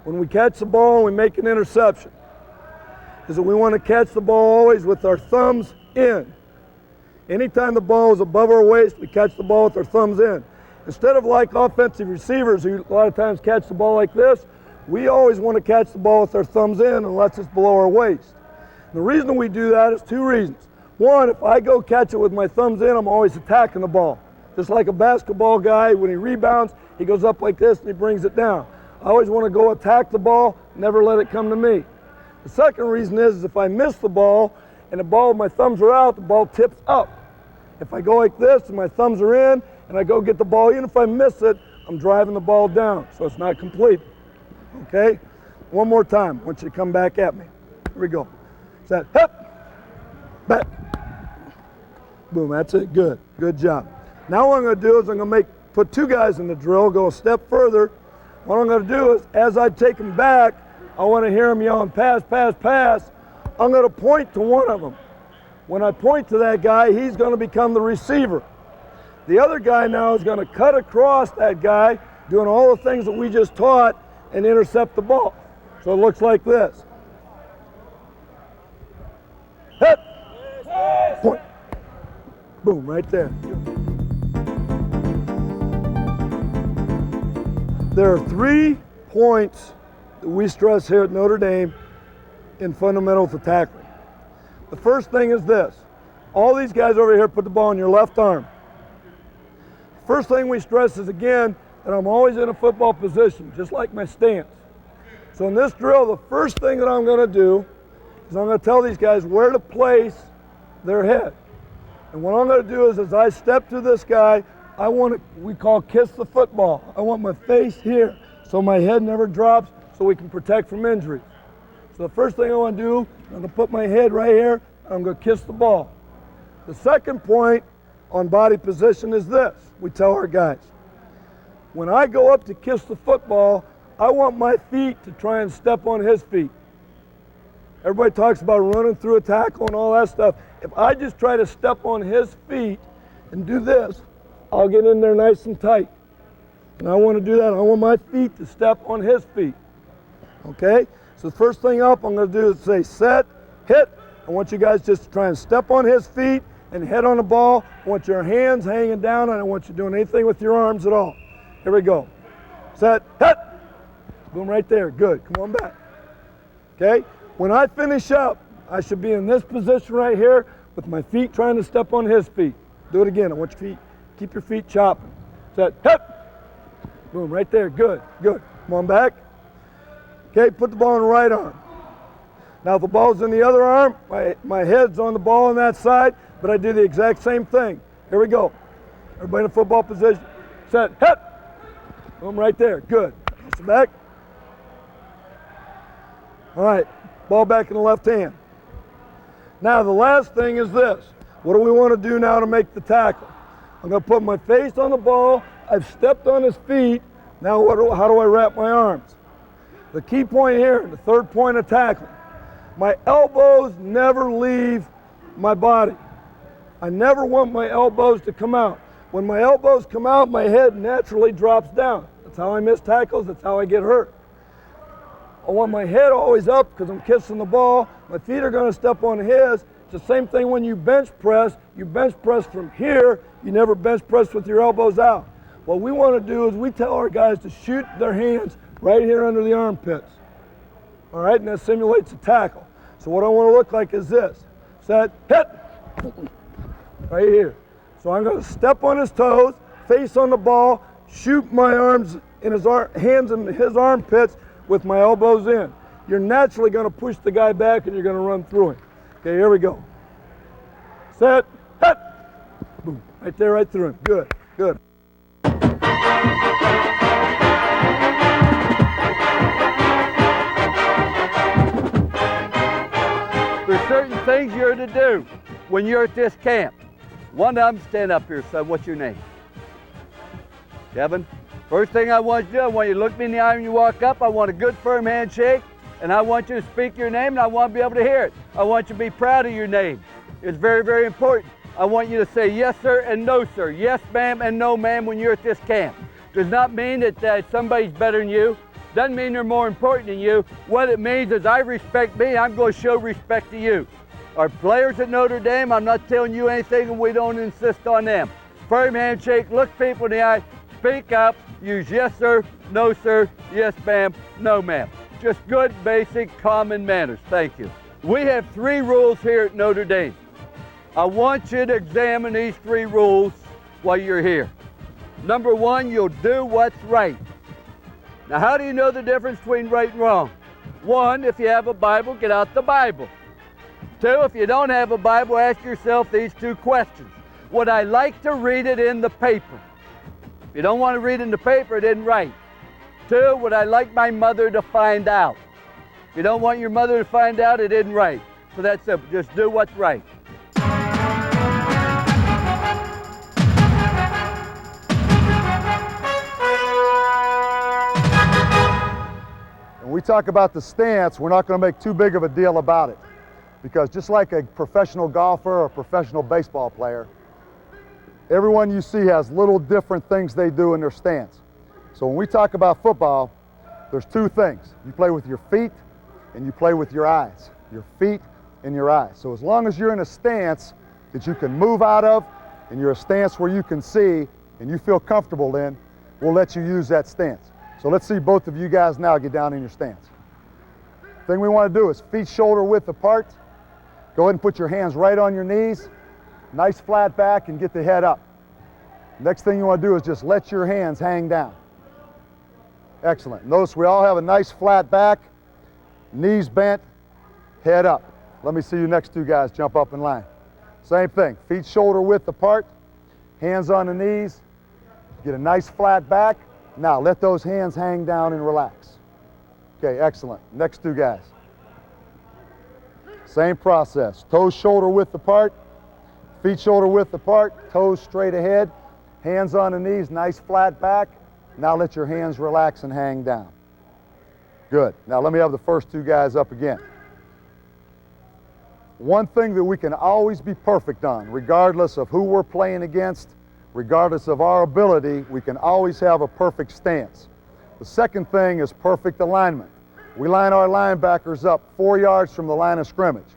when we catch the ball and we make an interception is that we want to catch the ball always with our thumbs in. Anytime the ball is above our waist, we catch the ball with our thumbs in. Instead of like offensive receivers who a lot of times catch the ball like this, we always want to catch the ball with our thumbs in unless it's below our waist. And the reason we do that is two reasons. One, if I go catch it with my thumbs in, I'm always attacking the ball. Just like a basketball guy, when he rebounds, he goes up like this and he brings it down. I always want to go attack the ball, never let it come to me. The second reason is if I miss the ball and the ball, my thumbs are out, the ball tips up. If I go like this and my thumbs are in and I go get the ball, even if I miss it, I'm driving the ball down, so it's not complete. Okay? One more time. I want you to come back at me. Here we go. Set, hip, back. Boom, that's it. Good. Good job. Now what I'm going to do is I'm going to put two guys in the drill, go a step further. What I'm going to do is, as I take them back, I want to hear them yelling, pass, pass, pass. I'm going to point to one of them. When I point to that guy, he's going to become the receiver. The other guy now is going to cut across that guy, doing all the things that we just taught, and intercept the ball. So it looks like this. Hit. Point. Boom, right there. There are 3 points that we stress here at Notre Dame in fundamentals of tackling. The first thing is this. All these guys over here put the ball in your left arm. First thing we stress is, again, that I'm always in a football position, just like my stance. So in this drill, the first thing that I'm going to do is I'm going to tell these guys where to place their head. And what I'm going to do is, as I step to this guy, I want to, we call kiss the football. I want my face here so my head never drops so we can protect from injuries. So the first thing I want to do, I'm going to put my head right here, and I'm going to kiss the ball. The second point on body position is this. We tell our guys, when I go up to kiss the football, I want my feet to try and step on his feet. Everybody talks about running through a tackle and all that stuff. If I just try to step on his feet and do this, I'll get in there nice and tight. And I want to do that. I want my feet to step on his feet. Okay? So the first thing up I'm going to do is say set, hit. I want you guys just to try and step on his feet and head on the ball. I want your hands hanging down. I don't want you doing anything with your arms at all. Here we go. Set, hit. Boom, right there. Good. Come on back. Okay? When I finish up, I should be in this position right here with my feet trying to step on his feet. Do it again. I want your feet, keep your feet chopping. Set, hit. Boom, right there. Good, good. Come on back. Okay, put the ball in the right arm. Now if the ball's in the other arm, my head's on the ball on that side, but I do the exact same thing. Here we go. Everybody in a football position. Set, hit. Boom, right there. Good. Toss it back. All right, ball back in the left hand. Now the last thing is this. What do we want to do now to make the tackle? I'm going to put my face on the ball. I've stepped on his feet. Now how do I wrap my arms? The key point here, the third point of tackling, my elbows never leave my body. I never want my elbows to come out. When my elbows come out, my head naturally drops down. That's how I miss tackles. That's how I get hurt. I want my head always up because I'm kissing the ball. My feet are going to step on his. It's the same thing when you bench press. You bench press from here. You never bench press with your elbows out. What we want to do is we tell our guys to shoot their hands right here under the armpits. All right, and that simulates a tackle. So what I want to look like is this. Set, hit. Right here. So I'm going to step on his toes, face on the ball, shoot my arms in his hands in his armpits with my elbows in. You're naturally going to push the guy back and you're going to run through him. Okay, here we go. set, hit. Boom. Right there, right through him. Good, good. There's certain things you're to do when you're at this camp. One of them, stand up here, son. What's your name? Kevin. First thing I want you to do, I want you to look me in the eye when you walk up. I want a good firm handshake, and I want you to speak your name, and I want to be able to hear it. I want you to be proud of your name. It's very, very important. I want you to say yes, sir, and no, sir. Yes, ma'am, and no, ma'am, when you're at this camp. Does not mean that somebody's better than you. Doesn't mean they're more important than you. What it means is I respect me, I'm going to show respect to you. Our players at Notre Dame, I'm not telling you anything, and we don't insist on them. Firm handshake, look people in the eye, speak up, use yes, sir, no, sir, yes, ma'am, no, ma'am. Just good, basic, common manners. Thank you. We have 3 rules here at Notre Dame. I want you to examine these 3 rules while you're here. Number 1, you'll do what's right. Now, how do you know the difference between right and wrong? 1, if you have a Bible, get out the Bible. 2, if you don't have a Bible, ask yourself these 2 questions. Would I like to read it in the paper? If you don't want to read in the paper, it isn't right. 2, would I like my mother to find out? If you don't want your mother to find out, it isn't right. So that's simple. Just do what's right. When we talk about the stance, we're not going to make too big of a deal about it. Because just like a professional golfer or a professional baseball player, everyone you see has little different things they do in their stance. So when we talk about football, there's 2 things. You play with your feet and you play with your eyes. Your feet and your eyes. So as long as you're in a stance that you can move out of and you're a stance where you can see and you feel comfortable in, we'll let you use that stance. So let's see both of you guys now get down in your stance. Thing we want to do is feet shoulder width apart. Go ahead and put your hands right on your knees. Nice flat back and get the head up. Next thing you want to do is just let your hands hang down. Excellent. Notice we all have a nice flat back, knees bent, head up. Let me see you next 2 guys jump up in line. Same thing, feet shoulder width apart, hands on the knees, get a nice flat back. Now let those hands hang down and relax. Okay, excellent. Next 2 guys. Same process, toes shoulder width apart, feet shoulder width apart, toes straight ahead, hands on the knees, nice flat back. Now let your hands relax and hang down. Good. Now let me have the first 2 guys up again. One thing that we can always be perfect on, regardless of who we're playing against, regardless of our ability, we can always have a perfect stance. The second thing is perfect alignment. We line our linebackers up 4 yards from the line of scrimmage.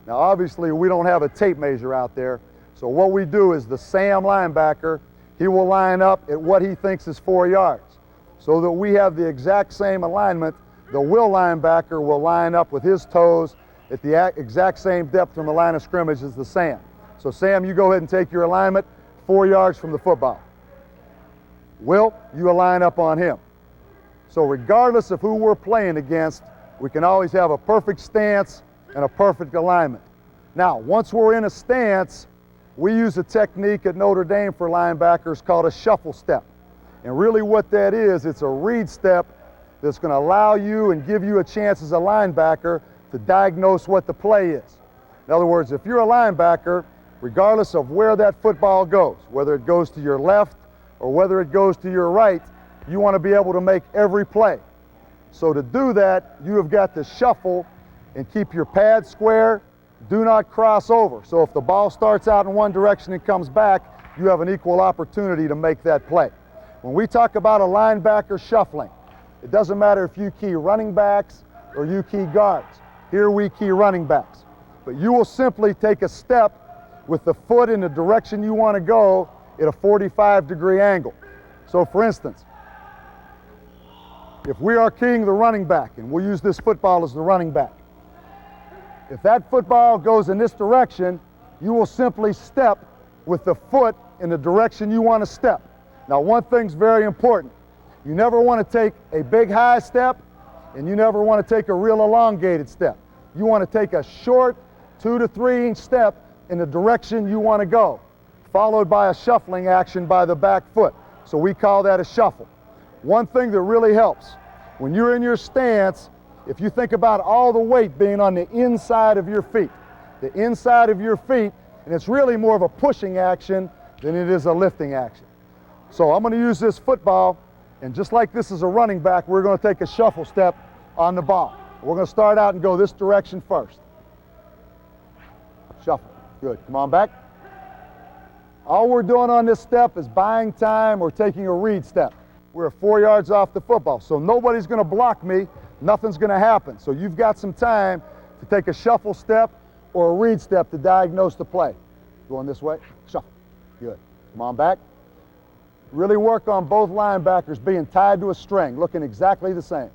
Now obviously we don't have a tape measure out there, so what we do is the Sam linebacker, he will line up at what he thinks is 4 yards. So that we have the exact same alignment, the Will linebacker will line up with his toes at the exact same depth from the line of scrimmage as the Sam. So Sam, you go ahead and take your alignment 4 yards from the football. Will, you align up on him. So regardless of who we're playing against, we can always have a perfect stance and a perfect alignment. Now, once we're in a stance, we use a technique at Notre Dame for linebackers called a shuffle step. And really what that is, it's a read step that's going to allow you and give you a chance as a linebacker to diagnose what the play is. In other words, if you're a linebacker, regardless of where that football goes, whether it goes to your left or whether it goes to your right, you want to be able to make every play. So to do that, you have got to shuffle and keep your pads square. Do not cross over. So if the ball starts out in one direction and comes back, you have an equal opportunity to make that play. When we talk about a linebacker shuffling, it doesn't matter if you key running backs or you key guards. Here we key running backs. But you will simply take a step with the foot in the direction you want to go at a 45-degree angle. So for instance, if we are keying the running back, and we'll use this football as the running back, if that football goes in this direction, you will simply step with the foot in the direction you want to step. Now, one thing's very important. You never want to take a big high step, and you never want to take a real elongated step. You want to take a short 2 to 3 inch step in the direction you want to go, followed by a shuffling action by the back foot. So we call that a shuffle. One thing that really helps, when you're in your stance, if you think about all the weight being on the inside of your feet, the inside of your feet, and it's really more of a pushing action than it is a lifting action. So I'm going to use this football, and just like this is a running back, we're going to take a shuffle step on the ball. We're going to start out and go this direction first. Shuffle. Good. Come on back. All we're doing on this step is buying time or taking a read step. We're 4 yards off the football, so nobody's going to block me. Nothing's going to happen. So you've got some time to take a shuffle step or a read step to diagnose the play. Going this way. Shuffle. Good. Come on back. Really work on both linebackers being tied to a string, looking exactly the same.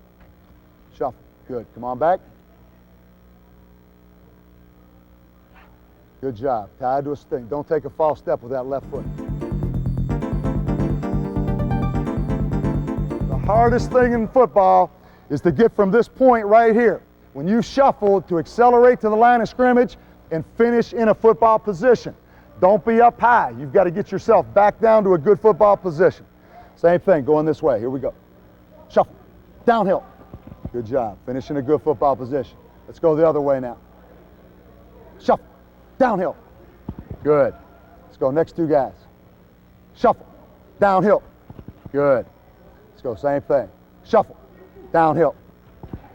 Shuffle. Good. Come on back. Good job. Tied to a string. Don't take a false step with that left foot. The hardest thing in football is to get from this point right here, when you shuffle, to accelerate to the line of scrimmage and finish in a football position. Don't be up high. You've got to get yourself back down to a good football position. Same thing, going this way. Here we go. Shuffle. Downhill. Good job. Finish in a good football position. Let's go the other way now. Shuffle. Downhill. Good. Let's go next two guys. Shuffle. Downhill. Good. Let's go same thing. Shuffle. Downhill.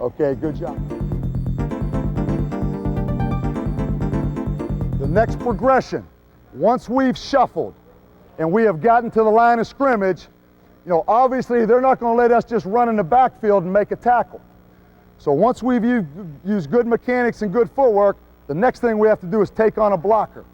Okay, good job. The next progression, once we've shuffled and we have gotten to the line of scrimmage, you know, obviously they're not going to let us just run in the backfield and make a tackle. So once we've used good mechanics and good footwork, the next thing we have to do is take on a blocker.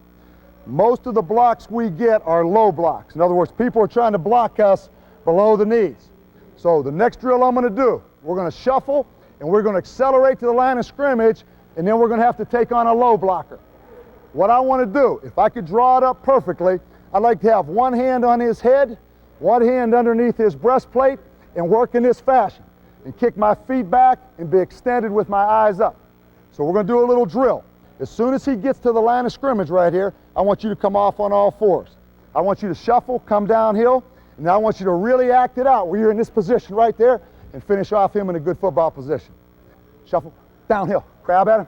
Most of the blocks we get are low blocks. In other words, people are trying to block us below the knees. So the next drill I'm going to do, we're going to shuffle and we're going to accelerate to the line of scrimmage, and then we're going to have to take on a low blocker. What I want to do, if I could draw it up perfectly, I'd like to have one hand on his head, one hand underneath his breastplate, and work in this fashion, and kick my feet back and be extended with my eyes up. So we're going to do a little drill. As soon as he gets to the line of scrimmage right here, I want you to come off on all fours. I want you to shuffle, come downhill, and now I want you to really act it out where you're in this position right there and finish off him in a good football position. Shuffle, downhill, crab at him.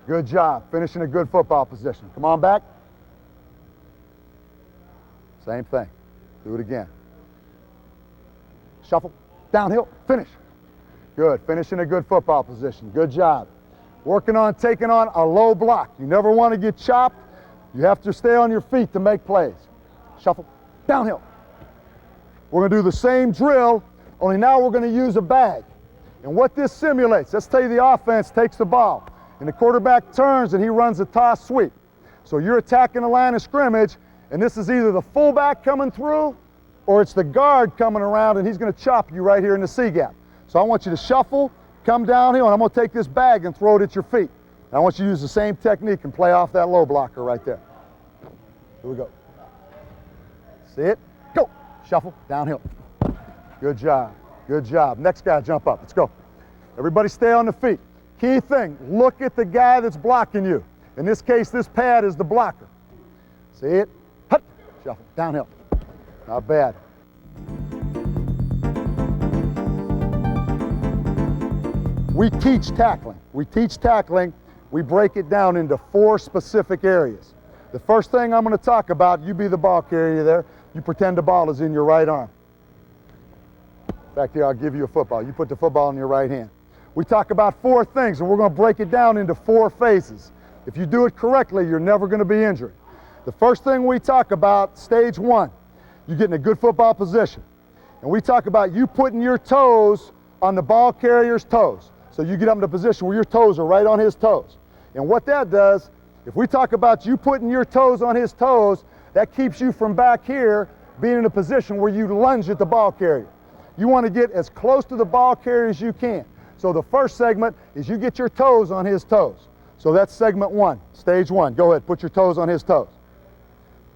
Good job, finish in a good football position. Come on back. Same thing, do it again. Shuffle, downhill, finish. Good, finish in a good football position, good job. Working on taking on a low block. You never want to get chopped. You have to stay on your feet to make plays. Shuffle, downhill. We're going to do the same drill, only now we're going to use a bag. And what this simulates, let's say the offense takes the ball, and the quarterback turns and he runs a toss sweep. So you're attacking the line of scrimmage, and this is either the fullback coming through, or it's the guard coming around, and he's going to chop you right here in the C-gap. So I want you to shuffle, come downhill, and I'm going to take this bag and throw it at your feet. And I want you to use the same technique and play off that low blocker right there. Here we go. See it? Go. Shuffle, downhill. Good job. Good job. Next guy, jump up. Let's go. Everybody stay on the feet. Key thing, look at the guy that's blocking you. In this case, this pad is the blocker. See it? Hut. Shuffle, downhill. Not bad. We teach tackling. We break it down into 4 specific areas. The first thing I'm going to talk about, you be the ball carrier there, you pretend the ball is in your right arm. Back there, I'll give you a football. You put the football in your right hand. We talk about 4 things, and we're going to break it down into 4 phases. If you do it correctly, you're never going to be injured. The first thing we talk about, stage 1, you get in a good football position. And we talk about you putting your toes on the ball carrier's toes. So you get up in a position where your toes are right on his toes. And what that does, if we talk about you putting your toes on his toes, that keeps you from back here being in a position where you lunge at the ball carrier. You want to get as close to the ball carrier as you can. So the first segment is you get your toes on his toes. So that's segment 1, stage 1. Go ahead, put your toes on his toes.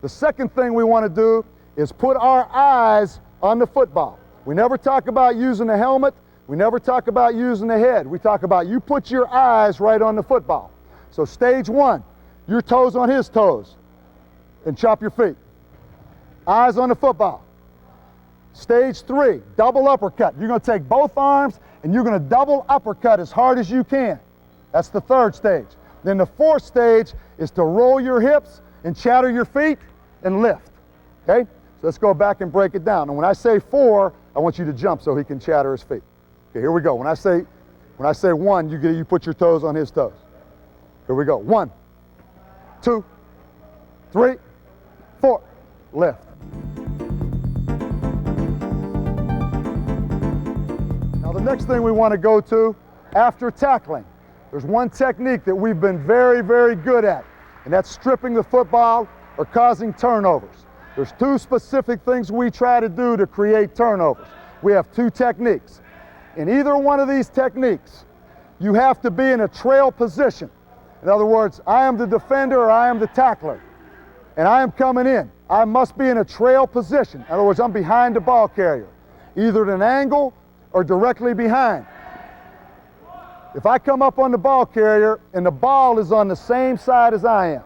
The second thing we want to do is put our eyes on the football. We never talk about using the helmet. We never talk about using the head. We talk about you put your eyes right on the football. So stage 1, your toes on his toes, and chop your feet. Eyes on the football. Stage 3, double uppercut. You're going to take both arms and you're going to double uppercut as hard as you can. That's the 3rd stage. Then the 4th stage is to roll your hips and chatter your feet and lift. Okay? So let's go back and break it down. And when I say 4, I want you to jump so he can chatter his feet. Okay, here we go. When I say 1, you put your toes on his toes. Here we go. 1, 2, 3, 4. Lift. Now the next thing we want to go to after tackling, there's one technique that we've been very, very good at, and that's stripping the football or causing turnovers. There's 2 specific things we try to do to create turnovers. We have 2 techniques. In either one of these techniques, you have to be in a trail position. In other words, I am the defender or I am the tackler, and I am coming in. I must be in a trail position. In other words, I'm behind the ball carrier, either at an angle or directly behind. If I come up on the ball carrier and the ball is on the same side as I am,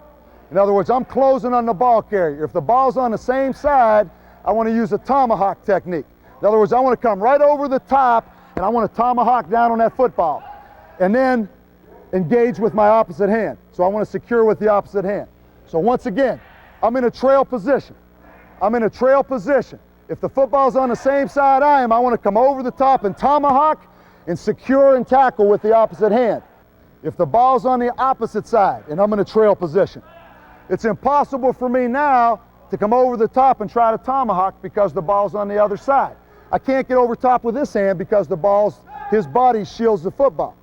in other words, I'm closing on the ball carrier. If the ball's on the same side, I want to use a tomahawk technique. In other words, I want to come right over the top and I want to tomahawk down on that football and then engage with my opposite hand. So I want to secure with the opposite hand. So once again, I'm in a trail position. I'm in a trail position. If the football's on the same side I am, I want to come over the top and tomahawk and secure and tackle with the opposite hand. If the ball's on the opposite side and I'm in a trail position, it's impossible for me now to come over the top and try to tomahawk because the ball's on the other side. I can't get over top with this hand because his body shields the football.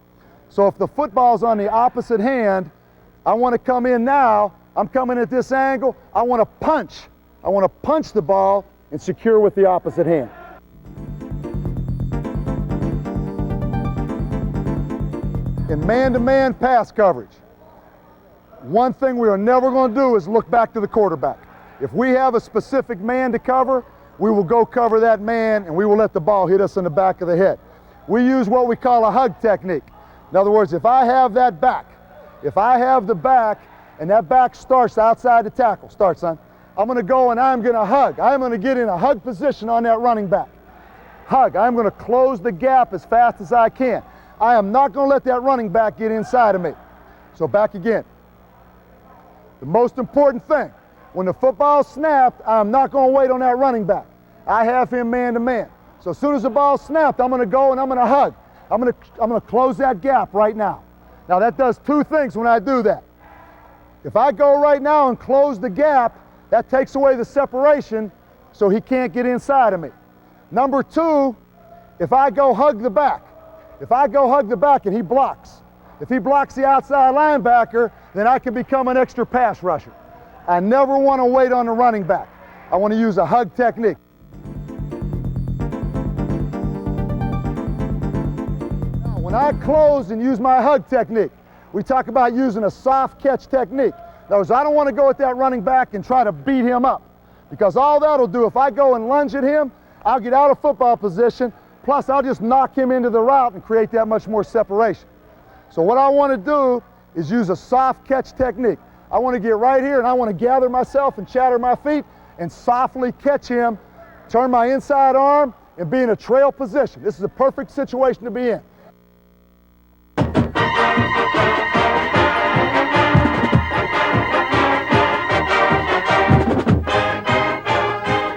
So if the football's on the opposite hand, I want to come in now, I'm coming at this angle, I want to punch. I want to punch the ball and secure with the opposite hand. In man-to-man pass coverage, one thing we are never going to do is look back to the quarterback. If we have a specific man to cover, we will go cover that man and we will let the ball hit us in the back of the head. We use what we call a hug technique. In other words, if I have that back, if I have the back and that back starts outside the tackle, start son, I'm going to go and I'm going to hug. I'm going to get in a hug position on that running back. Hug. I'm going to close the gap as fast as I can. I am not going to let that running back get inside of me. So back again. The most important thing, when the football's snapped, I'm not going to wait on that running back. I have him man-to-man. So as soon as the ball's snapped, I'm going to go and I'm going to hug. I'm going to close that gap right now. Now that does 2 things when I do that. If I go right now and close the gap, that takes away the separation so he can't get inside of me. Number 2, if I go hug the back, and he blocks, if he blocks the outside linebacker, then I can become an extra pass rusher. I never want to wait on the running back. I want to use a hug technique. Now, when I close and use my hug technique, we talk about using a soft catch technique. In other words, I don't want to go at that running back and try to beat him up, because all that'll do, if I go and lunge at him, I'll get out of football position, plus I'll just knock him into the route and create that much more separation. So what I want to do is use a soft catch technique. I want to get right here and I want to gather myself and chatter my feet and softly catch him, turn my inside arm, and be in a trail position. This is a perfect situation to be in.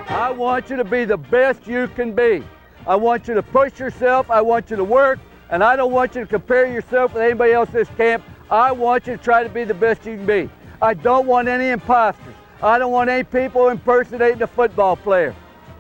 I want you to be the best you can be. I want you to push yourself, I want you to work, and I don't want you to compare yourself with anybody else in this camp. I want you to try to be the best you can be. I don't want any imposters. I don't want any people impersonating a football player.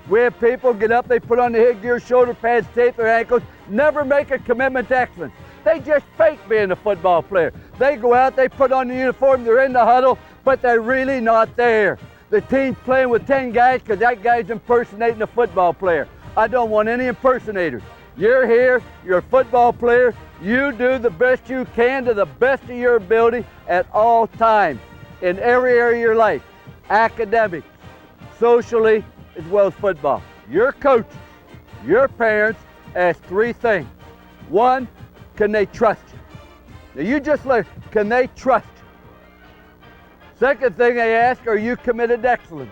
We have people get up, they put on the headgear, shoulder pads, tape their ankles, never make a commitment to excellence. They just fake being a football player. They go out, they put on the uniform, they're in the huddle, but they're really not there. The team's playing with 10 guys because that guy's impersonating a football player. I don't want any impersonators. You're here, you're a football player, you do the best you can to the best of your ability at all times, in every area of your life, academics, socially, as well as football. Your coaches, your parents ask 3 things. 1, can they trust you? Now you just learn, can they trust you? Second thing they ask, are you committed to excellence?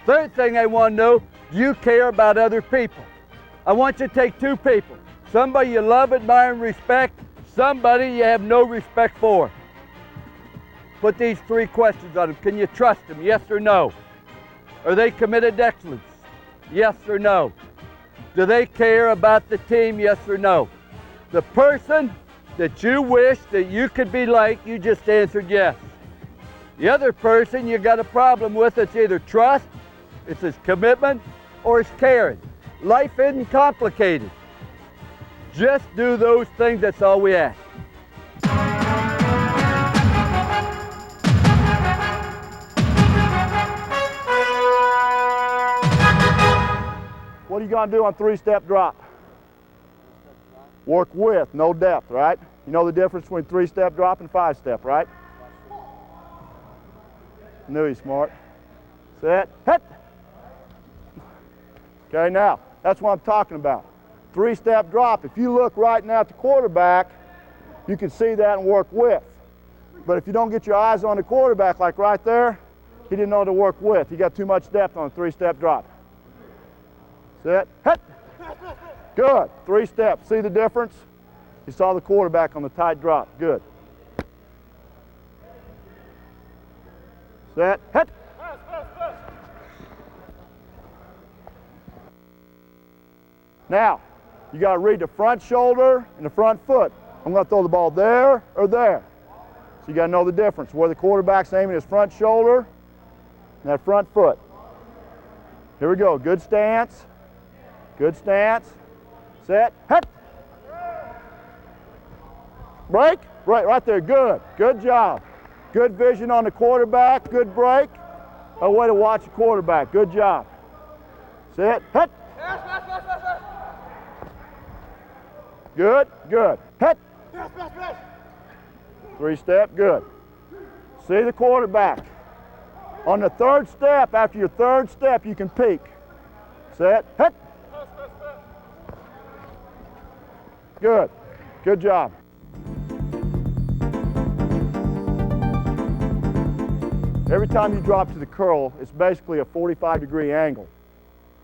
Third thing they want to know, do you care about other people? I want you to take two people. Somebody you love, admire, and respect. Somebody you have no respect for. Put these three questions on them. Can you trust them? Yes or no? Are they committed to excellence? Yes or no? Do they care about the team? Yes or no? The person that you wish that you could be like, you just answered yes. The other person you got a problem with, it's either trust, it's his commitment, or it's caring. Life isn't complicated. Just do those things, that's all we ask. What are you going to do on three-step drop? Work with, no depth, right? You know the difference between three-step drop and five-step, right? Knew he's smart. Set, hit. Okay, now, that's what I'm talking about. Three-step drop. If you look right now at the quarterback, you can see that and work with. But if you don't get your eyes on the quarterback, like right there, he didn't know to work with. He got too much depth on a three-step drop. Set, hit. Good. Three steps. See the difference? You saw the quarterback on the tight drop. Good. Set, hit. Now, you got to read the front shoulder and the front foot. I'm going to throw the ball there or there. So you got to know the difference, where the quarterback's aiming his front shoulder and that front foot. Here we go. Good stance. Good stance. Set. Hit. Break. Right there. Good. Good job. Good vision on the quarterback. Good break. A way to watch the quarterback. Good job. Set. Hit. Good. Good. Hit. Three step. Good. See the quarterback. On the third step, after your third step, you can peek. Set. Hit. Good. Good job. Every time you drop to the curl, it's basically a 45-degree angle.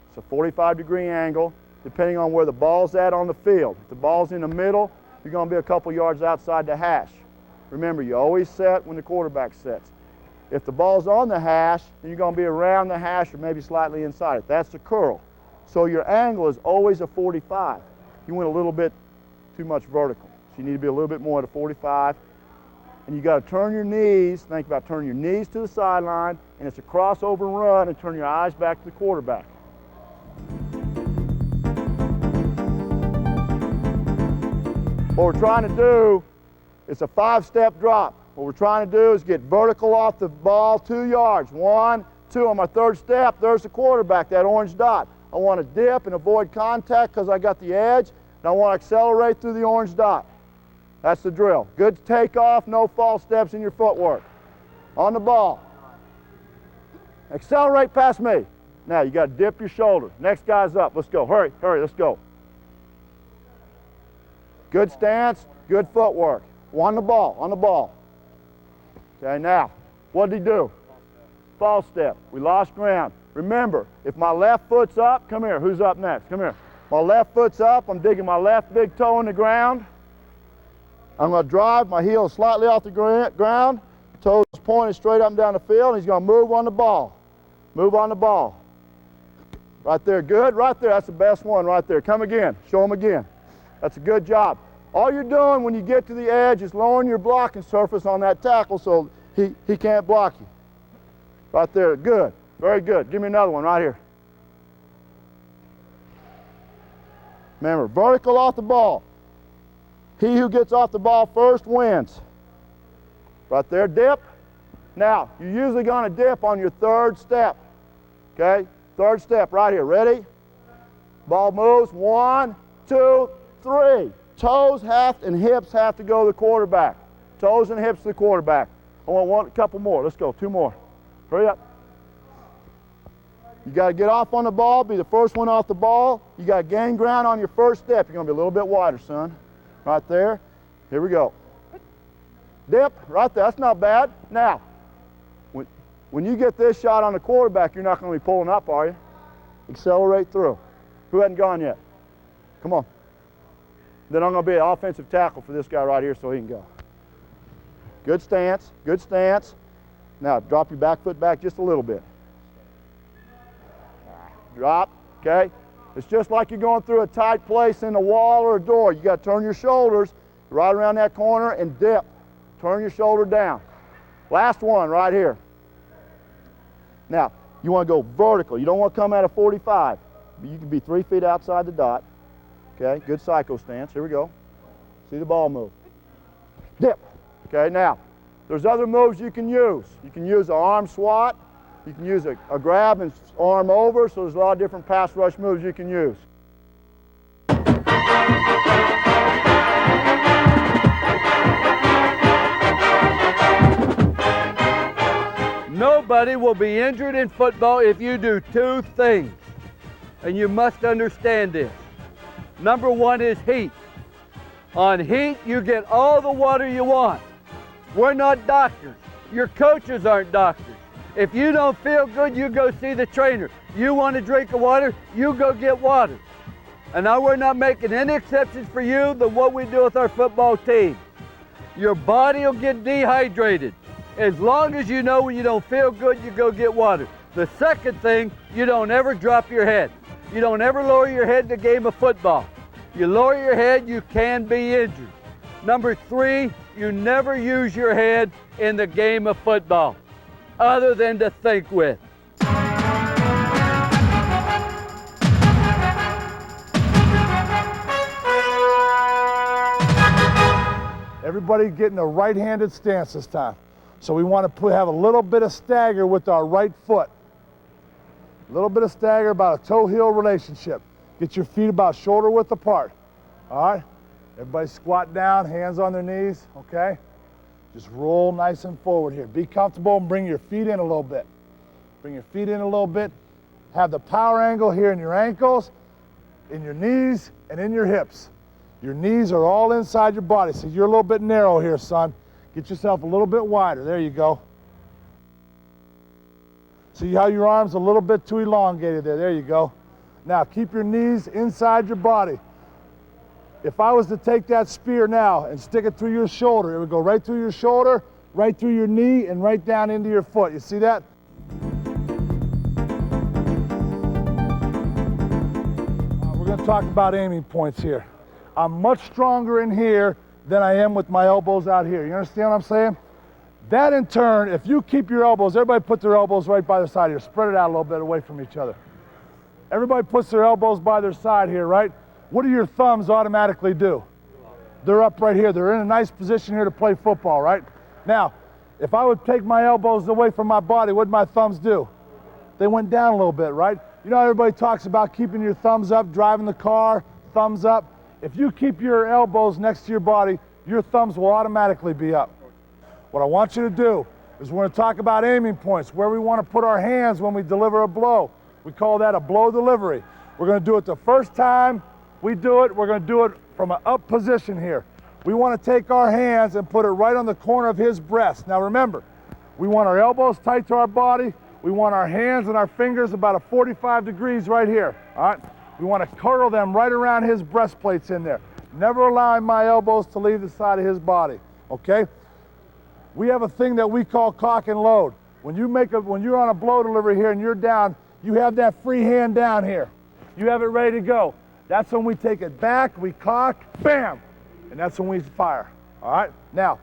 It's a 45-degree angle, depending on where the ball's at on the field. If the ball's in the middle, you're going to be a couple yards outside the hash. Remember, you always set when the quarterback sets. If the ball's on the hash, then you're going to be around the hash or maybe slightly inside it. That's the curl. So your angle is always a 45. You went a little bit too much vertical. So you need to be a little bit more at a 45. And you got to turn your knees, think about turning your knees to the sideline, and it's a crossover run, and turn your eyes back to the quarterback. What we're trying to do, it's a 5-step drop. What we're trying to do is get vertical off the ball 2 yards. 1, 2, on my third step, there's the quarterback, that orange dot. I want to dip and avoid contact because I got the edge, and I want to accelerate through the orange dot. That's the drill. Good takeoff, no false steps in your footwork. On the ball. Accelerate past me. Now you got to dip your shoulder. Next guy's up. Let's go. Hurry, hurry, let's go. Good stance, good footwork. On the ball, on the ball. Okay, now, what did he do? False step. We lost ground. Remember, if my left foot's up, come here. Who's up next? Come here. My left foot's up. I'm digging my left big toe in the ground. I'm going to drive my heel slightly off the ground, toes pointed straight up and down the field, and he's going to move on the ball. Move on the ball. Right there, good, right there, that's the best one right there. Come again, show him again. That's a good job. All you're doing when you get to the edge is lowering your blocking surface on that tackle so he can't block you. Right there, good, very good. Give me another one right here. Remember, vertical off the ball. He who gets off the ball first wins. Right there, dip. Now, you're usually going to dip on your third step. Okay? Third step right here. Ready? Ball moves. 1, 2, 3. Toes and hips have to go to the quarterback. Toes and hips to the quarterback. I want a couple more. Let's go. 2 more. Hurry up. You got to get off on the ball, be the first one off the ball. You got to gain ground on your first step. You're going to be a little bit wider, son. Right there. Here we go. Dip, right there. That's not bad. Now, When you get this shot on the quarterback, you're not going to be pulling up, are you? Accelerate through. Who hasn't gone yet? Come on. Then I'm going to be an offensive tackle for this guy right here so he can go. Good stance, good stance. Now drop your back foot back just a little bit. Drop, okay? It's just like you're going through a tight place in a wall or a door. You got to turn your shoulders right around that corner and dip. Turn your shoulder down. Last one right here. Now, you want to go vertical. You don't want to come at a 45. You can be 3 feet outside the dot. Okay, good psycho stance. Here we go. See the ball move. Dip. Okay, now, there's other moves you can use. You can use an arm swat. You can use a grab and arm over. So there's a lot of different pass rush moves you can use. Nobody will be injured in football if you do 2 things. And you must understand this. Number 1 is heat. On heat, you get all the water you want. We're not doctors. Your coaches aren't doctors. If you don't feel good, you go see the trainer. You want a drink of water, you go get water. And now we're not making any exceptions for you than what we do with our football team. Your body will get dehydrated. As long as you know when you don't feel good, you go get water. The second thing, you don't ever drop your head. You don't ever lower your head in a game of football. You lower your head, you can be injured. Number 3, you never use your head in the game of football, other than to think with. Everybody getting a right-handed stance this time. So we want to have a little bit of stagger with our right foot. A little bit of stagger, about a toe-heel relationship. Get your feet about shoulder width apart. All right? Everybody squat down, hands on their knees, okay? Just roll nice and forward here. Be comfortable and bring your feet in a little bit. Bring your feet in a little bit. Have the power angle here in your ankles, in your knees, and in your hips. Your knees are all inside your body, so you're a little bit narrow here, son. Get yourself a little bit wider. There you go. See how your arm's a little bit too elongated there. There you go. Now, keep your knees inside your body. If I was to take that spear now and stick it through your shoulder, it would go right through your shoulder, right through your knee, and right down into your foot. You see that? We're going to talk about aiming points here. I'm much stronger in here than I am with my elbows out here. You understand what I'm saying? That in turn, if you keep your elbows, everybody put their elbows right by their side here. Spread it out a little bit away from each other. Everybody puts their elbows by their side here, right? What do your thumbs automatically do? They're up right here. They're in a nice position here to play football, right? Now, if I would take my elbows away from my body, what would my thumbs do? They went down a little bit, right? You know, everybody talks about keeping your thumbs up, driving the car, thumbs up. If you keep your elbows next to your body, your thumbs will automatically be up. What I want you to do is we're going to talk about aiming points, where we want to put our hands when we deliver a blow. We call that a blow delivery. We're going to do it the first time we do it. We're going to do it from an up position here. We want to take our hands and put it right on the corner of his breast. Now remember, we want our elbows tight to our body. We want our hands and our fingers about a 45 degrees right here. All right? We want to curl them right around his breastplates in there. Never allowing my elbows to leave the side of his body. Okay? We have a thing that we call cock and load. When you're on a blow delivery here and you're down, you have that free hand down here. You have it ready to go. That's when we take it back, we cock, bam, and that's when we fire. All right? Now,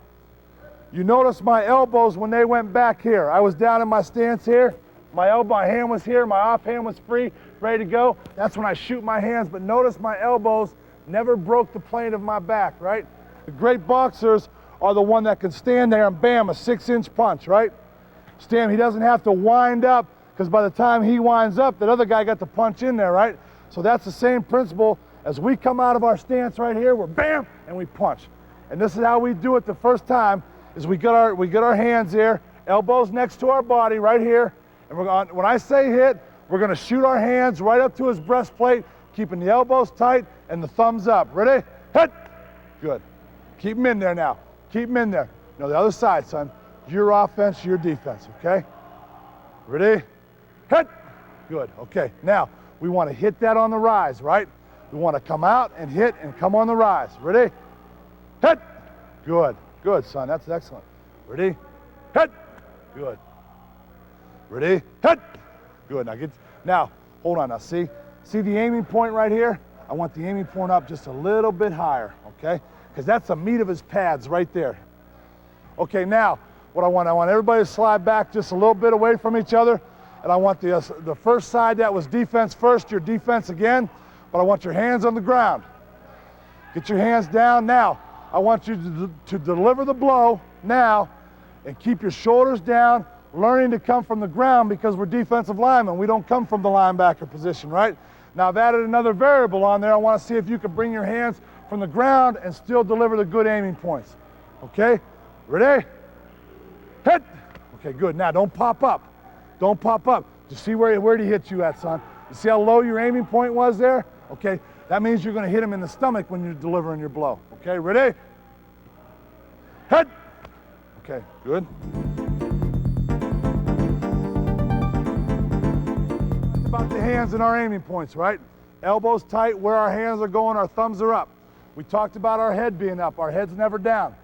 you notice my elbows when they went back here. I was down in my stance here. My hand was here. My off hand was free, ready to go. That's when I shoot my hands. But notice my elbows never broke the plane of my back, right? The great boxers are the one that can stand there and bam, a 6-inch punch, right? He doesn't have to wind up, because by the time he winds up, that other guy got the punch in there, right? So that's the same principle. As we come out of our stance right here, we're bam, and we punch. And this is how we do it the first time, is we get our hands here, elbows next to our body right here, and when I say hit, we're going to shoot our hands right up to his breastplate, keeping the elbows tight and the thumbs up. Ready? Hit! Good. Keep them in there now. Keep them in there. Now the other side, son. Your offense, your defense, okay? Ready? Hit. Good. Okay. Now, we want to hit that on the rise, right? We want to come out and hit and come on the rise. Ready? Hit. Good. Good, son. That's excellent. Ready? Hit. Good. Ready? Hit. Good. Now, hold on. Now, see the aiming point right here? I want the aiming point up just a little bit higher, okay? Because that's the meat of his pads right there. Okay, now, what I want everybody to slide back just a little bit away from each other, and I want the first side that was defense first, your defense again, but I want your hands on the ground. Get your hands down now. I want you to deliver the blow now and keep your shoulders down, learning to come from the ground because we're defensive linemen. We don't come from the linebacker position, right? Now I've added another variable on there. I want to see if you can bring your hands from the ground and still deliver the good aiming points. Okay? Ready? Hit! Okay, good. Now don't pop up. Don't pop up. Just see where he hit you at, son. You see how low your aiming point was there? Okay, that means you're going to hit him in the stomach when you're delivering your blow. Okay, ready? Hit! Okay, good. It's about the hands and our aiming points, right? Elbows tight, where our hands are going, our thumbs are up. We talked about our head being up, our head's never down.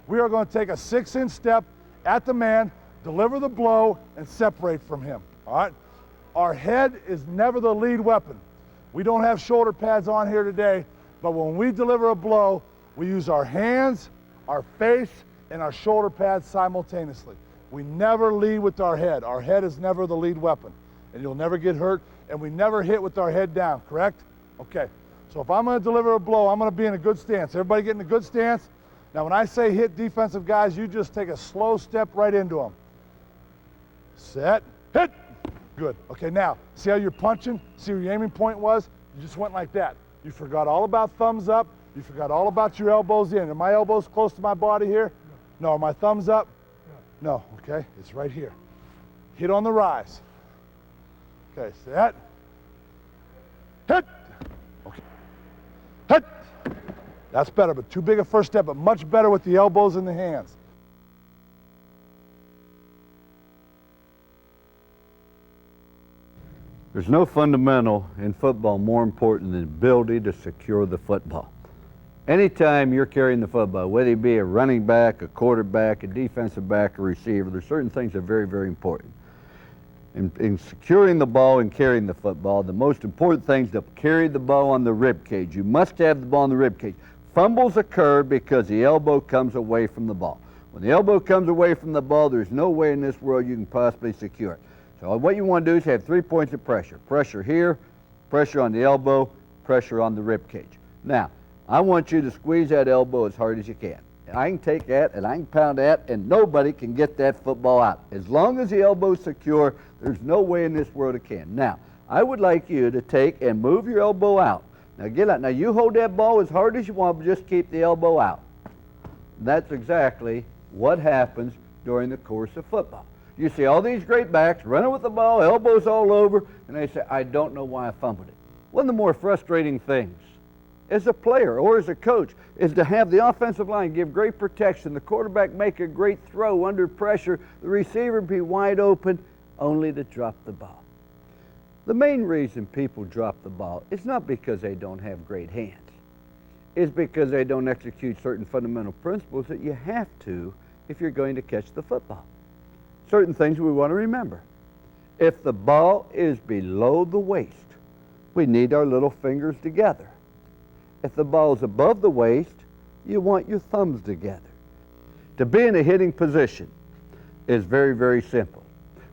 We are going to take a 6-inch step at the man, deliver the blow, and separate from him, all right? Our head is never the lead weapon. We don't have shoulder pads on here today, but when we deliver a blow, we use our hands, our face, and our shoulder pads simultaneously. We never lead with our head. Our head is never the lead weapon, and you'll never get hurt, and we never hit with our head down, correct? Okay, so if I'm going to deliver a blow, I'm going to be in a good stance. Everybody get in a good stance? Now when I say hit defensive guys, you just take a slow step right into them. Set, hit. Good. Okay, now, see how you're punching? See where your aiming point was? You just went like that. You forgot all about thumbs up. You forgot all about your elbows in. Are my elbows close to my body here? No. Are my thumbs up? No. Okay, it's right here. Hit on the rise. Okay, set. Hit. Okay. Hit. That's better, but too big a first step, but much better with the elbows and the hands. There's no fundamental in football more important than the ability to secure the football. Anytime you're carrying the football, whether you be a running back, a quarterback, a defensive back, a receiver, there's certain things that are very, very important. In securing the ball and carrying the football, the most important thing is to carry the ball on the rib cage. You must have the ball on the rib cage. Fumbles occur because the elbow comes away from the ball. When the elbow comes away from the ball, there's no way in this world you can possibly secure it. So what you want to do is have 3 points of pressure. Pressure here, pressure on the elbow, pressure on the rib cage. Now, I want you to squeeze that elbow as hard as you can. I can take that and I can pound that and nobody can get that football out. As long as the elbow's secure, there's no way in this world it can. Now, I would like you to take and move your elbow out. Now get out. Now you hold that ball as hard as you want, but just keep the elbow out. That's exactly what happens during the course of football. You see all these great backs running with the ball, elbows all over, and they say, I don't know why I fumbled it. One of the more frustrating things as a player or as a coach is to have the offensive line give great protection, the quarterback make a great throw under pressure, the receiver be wide open, only to drop the ball. The main reason people drop the ball is not because they don't have great hands. It's because they don't execute certain fundamental principles that you have to if you're going to catch the football. Certain things we want to remember. If the ball is below the waist, we need our little fingers together. If the ball is above the waist, you want your thumbs together. To be in a hitting position is very, very simple.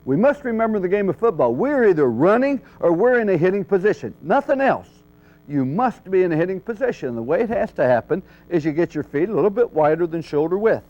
We must remember the game of football. We're either running or we're in a hitting position. Nothing else. You must be in a hitting position. The way it has to happen is you get your feet a little bit wider than shoulder width.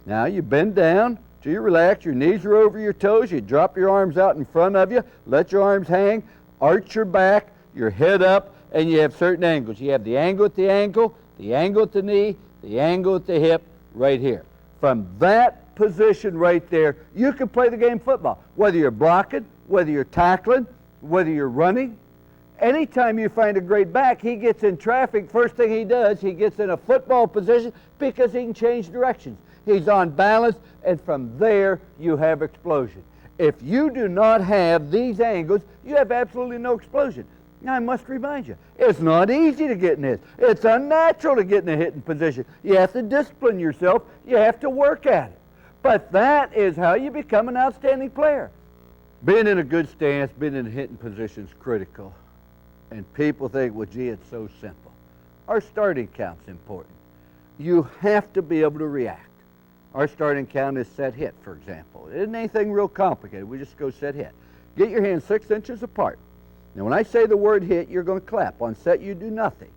Now you bend down till you relax. Your knees are over your toes. You drop your arms out in front of you. Let your arms hang. Arch your back, your head up, and you have certain angles. You have the angle at the ankle, the angle at the knee, the angle at the hip, right here. From that position right there, you can play the game football. Whether you're blocking, whether you're tackling, whether you're running. Anytime you find a great back, he gets in traffic. First thing he does, he gets in a football position because he can change directions. He's on balance, and from there you have explosion. If you do not have these angles, you have absolutely no explosion. Now, I must remind you, it's not easy to get in this. It's unnatural to get in a hitting position. You have to discipline yourself. You have to work at it. But that is how you become an outstanding player. Being in a good stance, being in a hitting position is critical. And people think, well, gee, it's so simple. Our starting count's important. You have to be able to react. Our starting count is set hit, for example. It isn't anything real complicated. We just go set hit. Get your hands 6 inches apart. Now, when I say the word hit, you're going to clap. On set, you do nothing.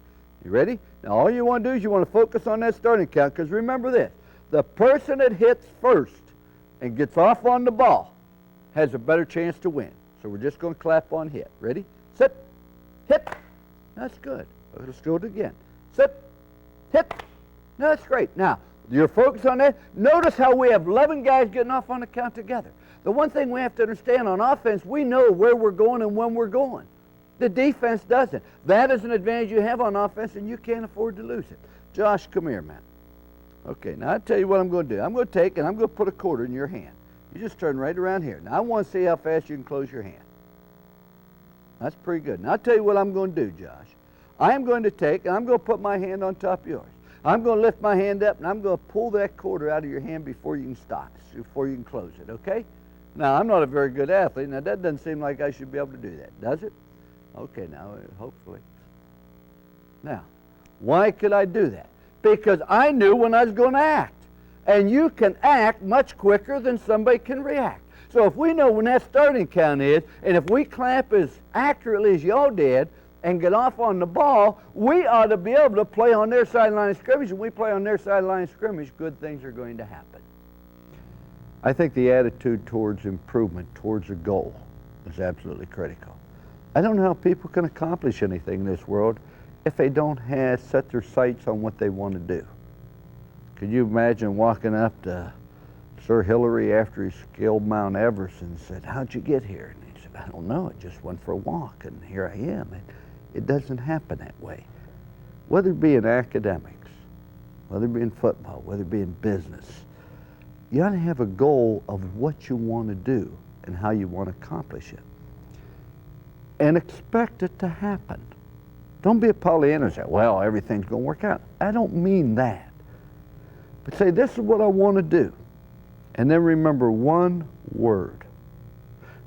You ready? Now, all you want to do is you want to focus on that starting count, because remember this. The person that hits first and gets off on the ball has a better chance to win. So we're just going to clap on hit. Ready? Sit. Hit. That's good. Let's do it again. Sit. Hit. No, that's great. Now, you're focused on that. Notice how we have 11 guys getting off on the count together. The one thing we have to understand on offense, we know where we're going and when we're going. The defense doesn't. That is an advantage you have on offense, and you can't afford to lose it. Josh, come here, man. Okay, now I'll tell you what I'm going to do. I'm going to take and I'm going to put a quarter in your hand. You just turn right around here. Now, I want to see how fast you can close your hand. That's pretty good. Now, I'll tell you what I'm going to do, Josh. I am going to take and I'm going to put my hand on top of yours. I'm going to lift my hand up, and I'm going to pull that quarter out of your hand before you can stop, before you can close it, okay? Now, I'm not a very good athlete. Now, that doesn't seem like I should be able to do that, does it? Okay, now, hopefully. Now, why could I do that? Because I knew when I was going to act. And you can act much quicker than somebody can react. So if we know when that starting count is, and if we clap as accurately as y'all did, and get off on the ball, we ought to be able to play on their sideline of scrimmage. And we play on their sideline of scrimmage, good things are going to happen. I think the attitude towards improvement, towards a goal, is absolutely critical. I don't know how people can accomplish anything in this world if they don't have set their sights on what they want to do. Could you imagine walking up to Sir Hillary after he scaled Mount Everest and said, "How'd you get here?" And he said, "I don't know, I just went for a walk, and here I am." And it doesn't happen that way. Whether it be in academics, whether it be in football, whether it be in business, you ought to have a goal of what you want to do and how you want to accomplish it. And expect it to happen. Don't be a Pollyanna and say, well, everything's going to work out. I don't mean that. But say, this is what I want to do. And then remember one word.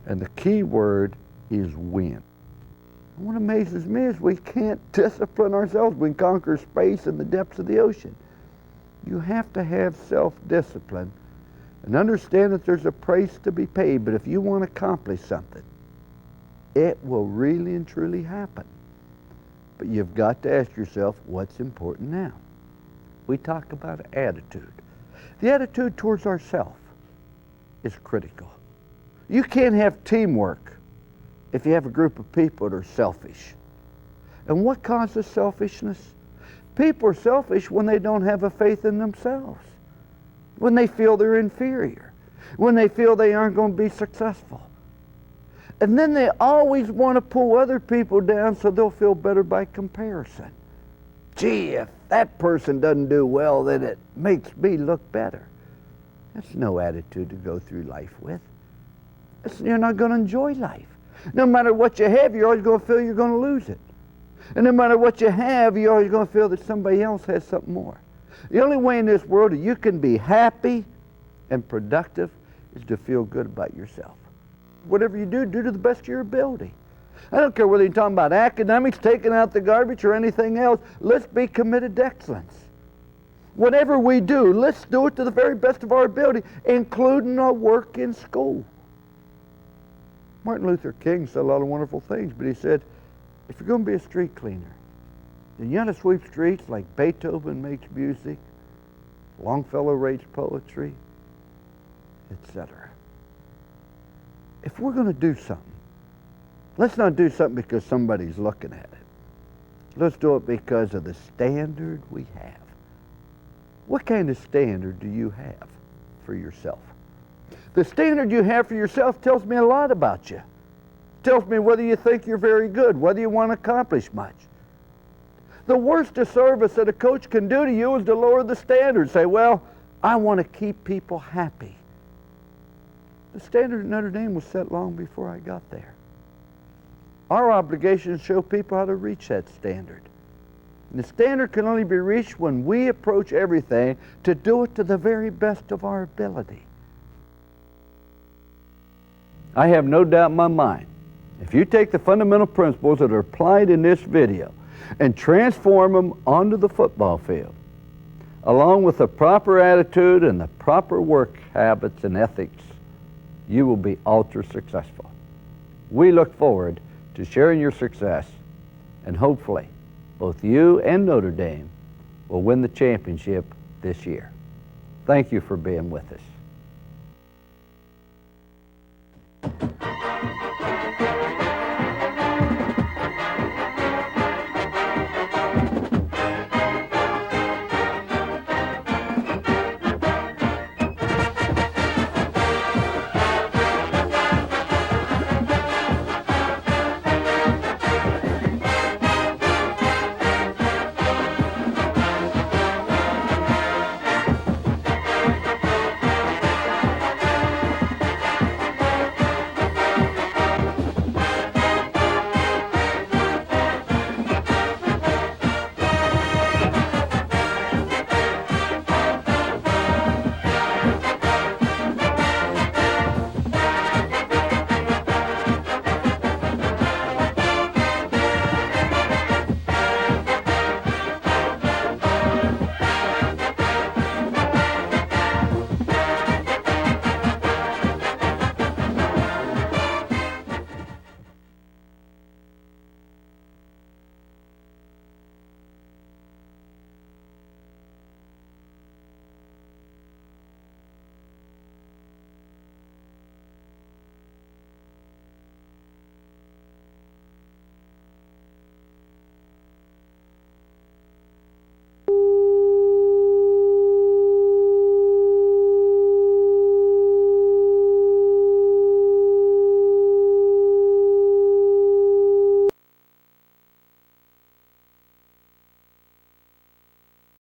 And the key word is win. What amazes me is we can't discipline ourselves. We can conquer space in the depths of the ocean. You have to have self-discipline and understand that there's a price to be paid. But if you want to accomplish something, it will really and truly happen. But you've got to ask yourself, what's important now? We talk about attitude. The attitude towards ourselves is critical. You can't have teamwork if you have a group of people that are selfish. And what causes selfishness? People are selfish when they don't have a faith in themselves, when they feel they're inferior, when they feel they aren't going to be successful. And then they always want to pull other people down so they'll feel better by comparison. Gee, if that person doesn't do well, then it makes me look better. That's no attitude to go through life with. You're not going to enjoy life. No matter what you have, you're always going to feel you're going to lose it. And no matter what you have, you're always going to feel that somebody else has something more. The only way in this world that you can be happy and productive is to feel good about yourself. Whatever you do, do to the best of your ability. I don't care whether you're talking about academics, taking out the garbage, or anything else. Let's be committed to excellence. Whatever we do, let's do it to the very best of our ability, including our work in school. Martin Luther King said a lot of wonderful things, but he said, if you're going to be a street cleaner, then you ought to sweep streets like Beethoven makes music, Longfellow writes poetry, etc. If we're going to do something, let's not do something because somebody's looking at it. Let's do it because of the standard we have. What kind of standard do you have for yourself? The standard you have for yourself tells me a lot about you. Tells me whether you think you're very good, whether you want to accomplish much. The worst disservice that a coach can do to you is to lower the standard. Say, well, I want to keep people happy. The standard at Notre Dame was set long before I got there. Our obligation is to show people how to reach that standard. And the standard can only be reached when we approach everything to do it to the very best of our ability. I have no doubt in my mind, if you take the fundamental principles that are applied in this video and transform them onto the football field, along with the proper attitude and the proper work habits and ethics, you will be ultra successful. We look forward to sharing your success, and hopefully both you and Notre Dame will win the championship this year. Thank you for being with us.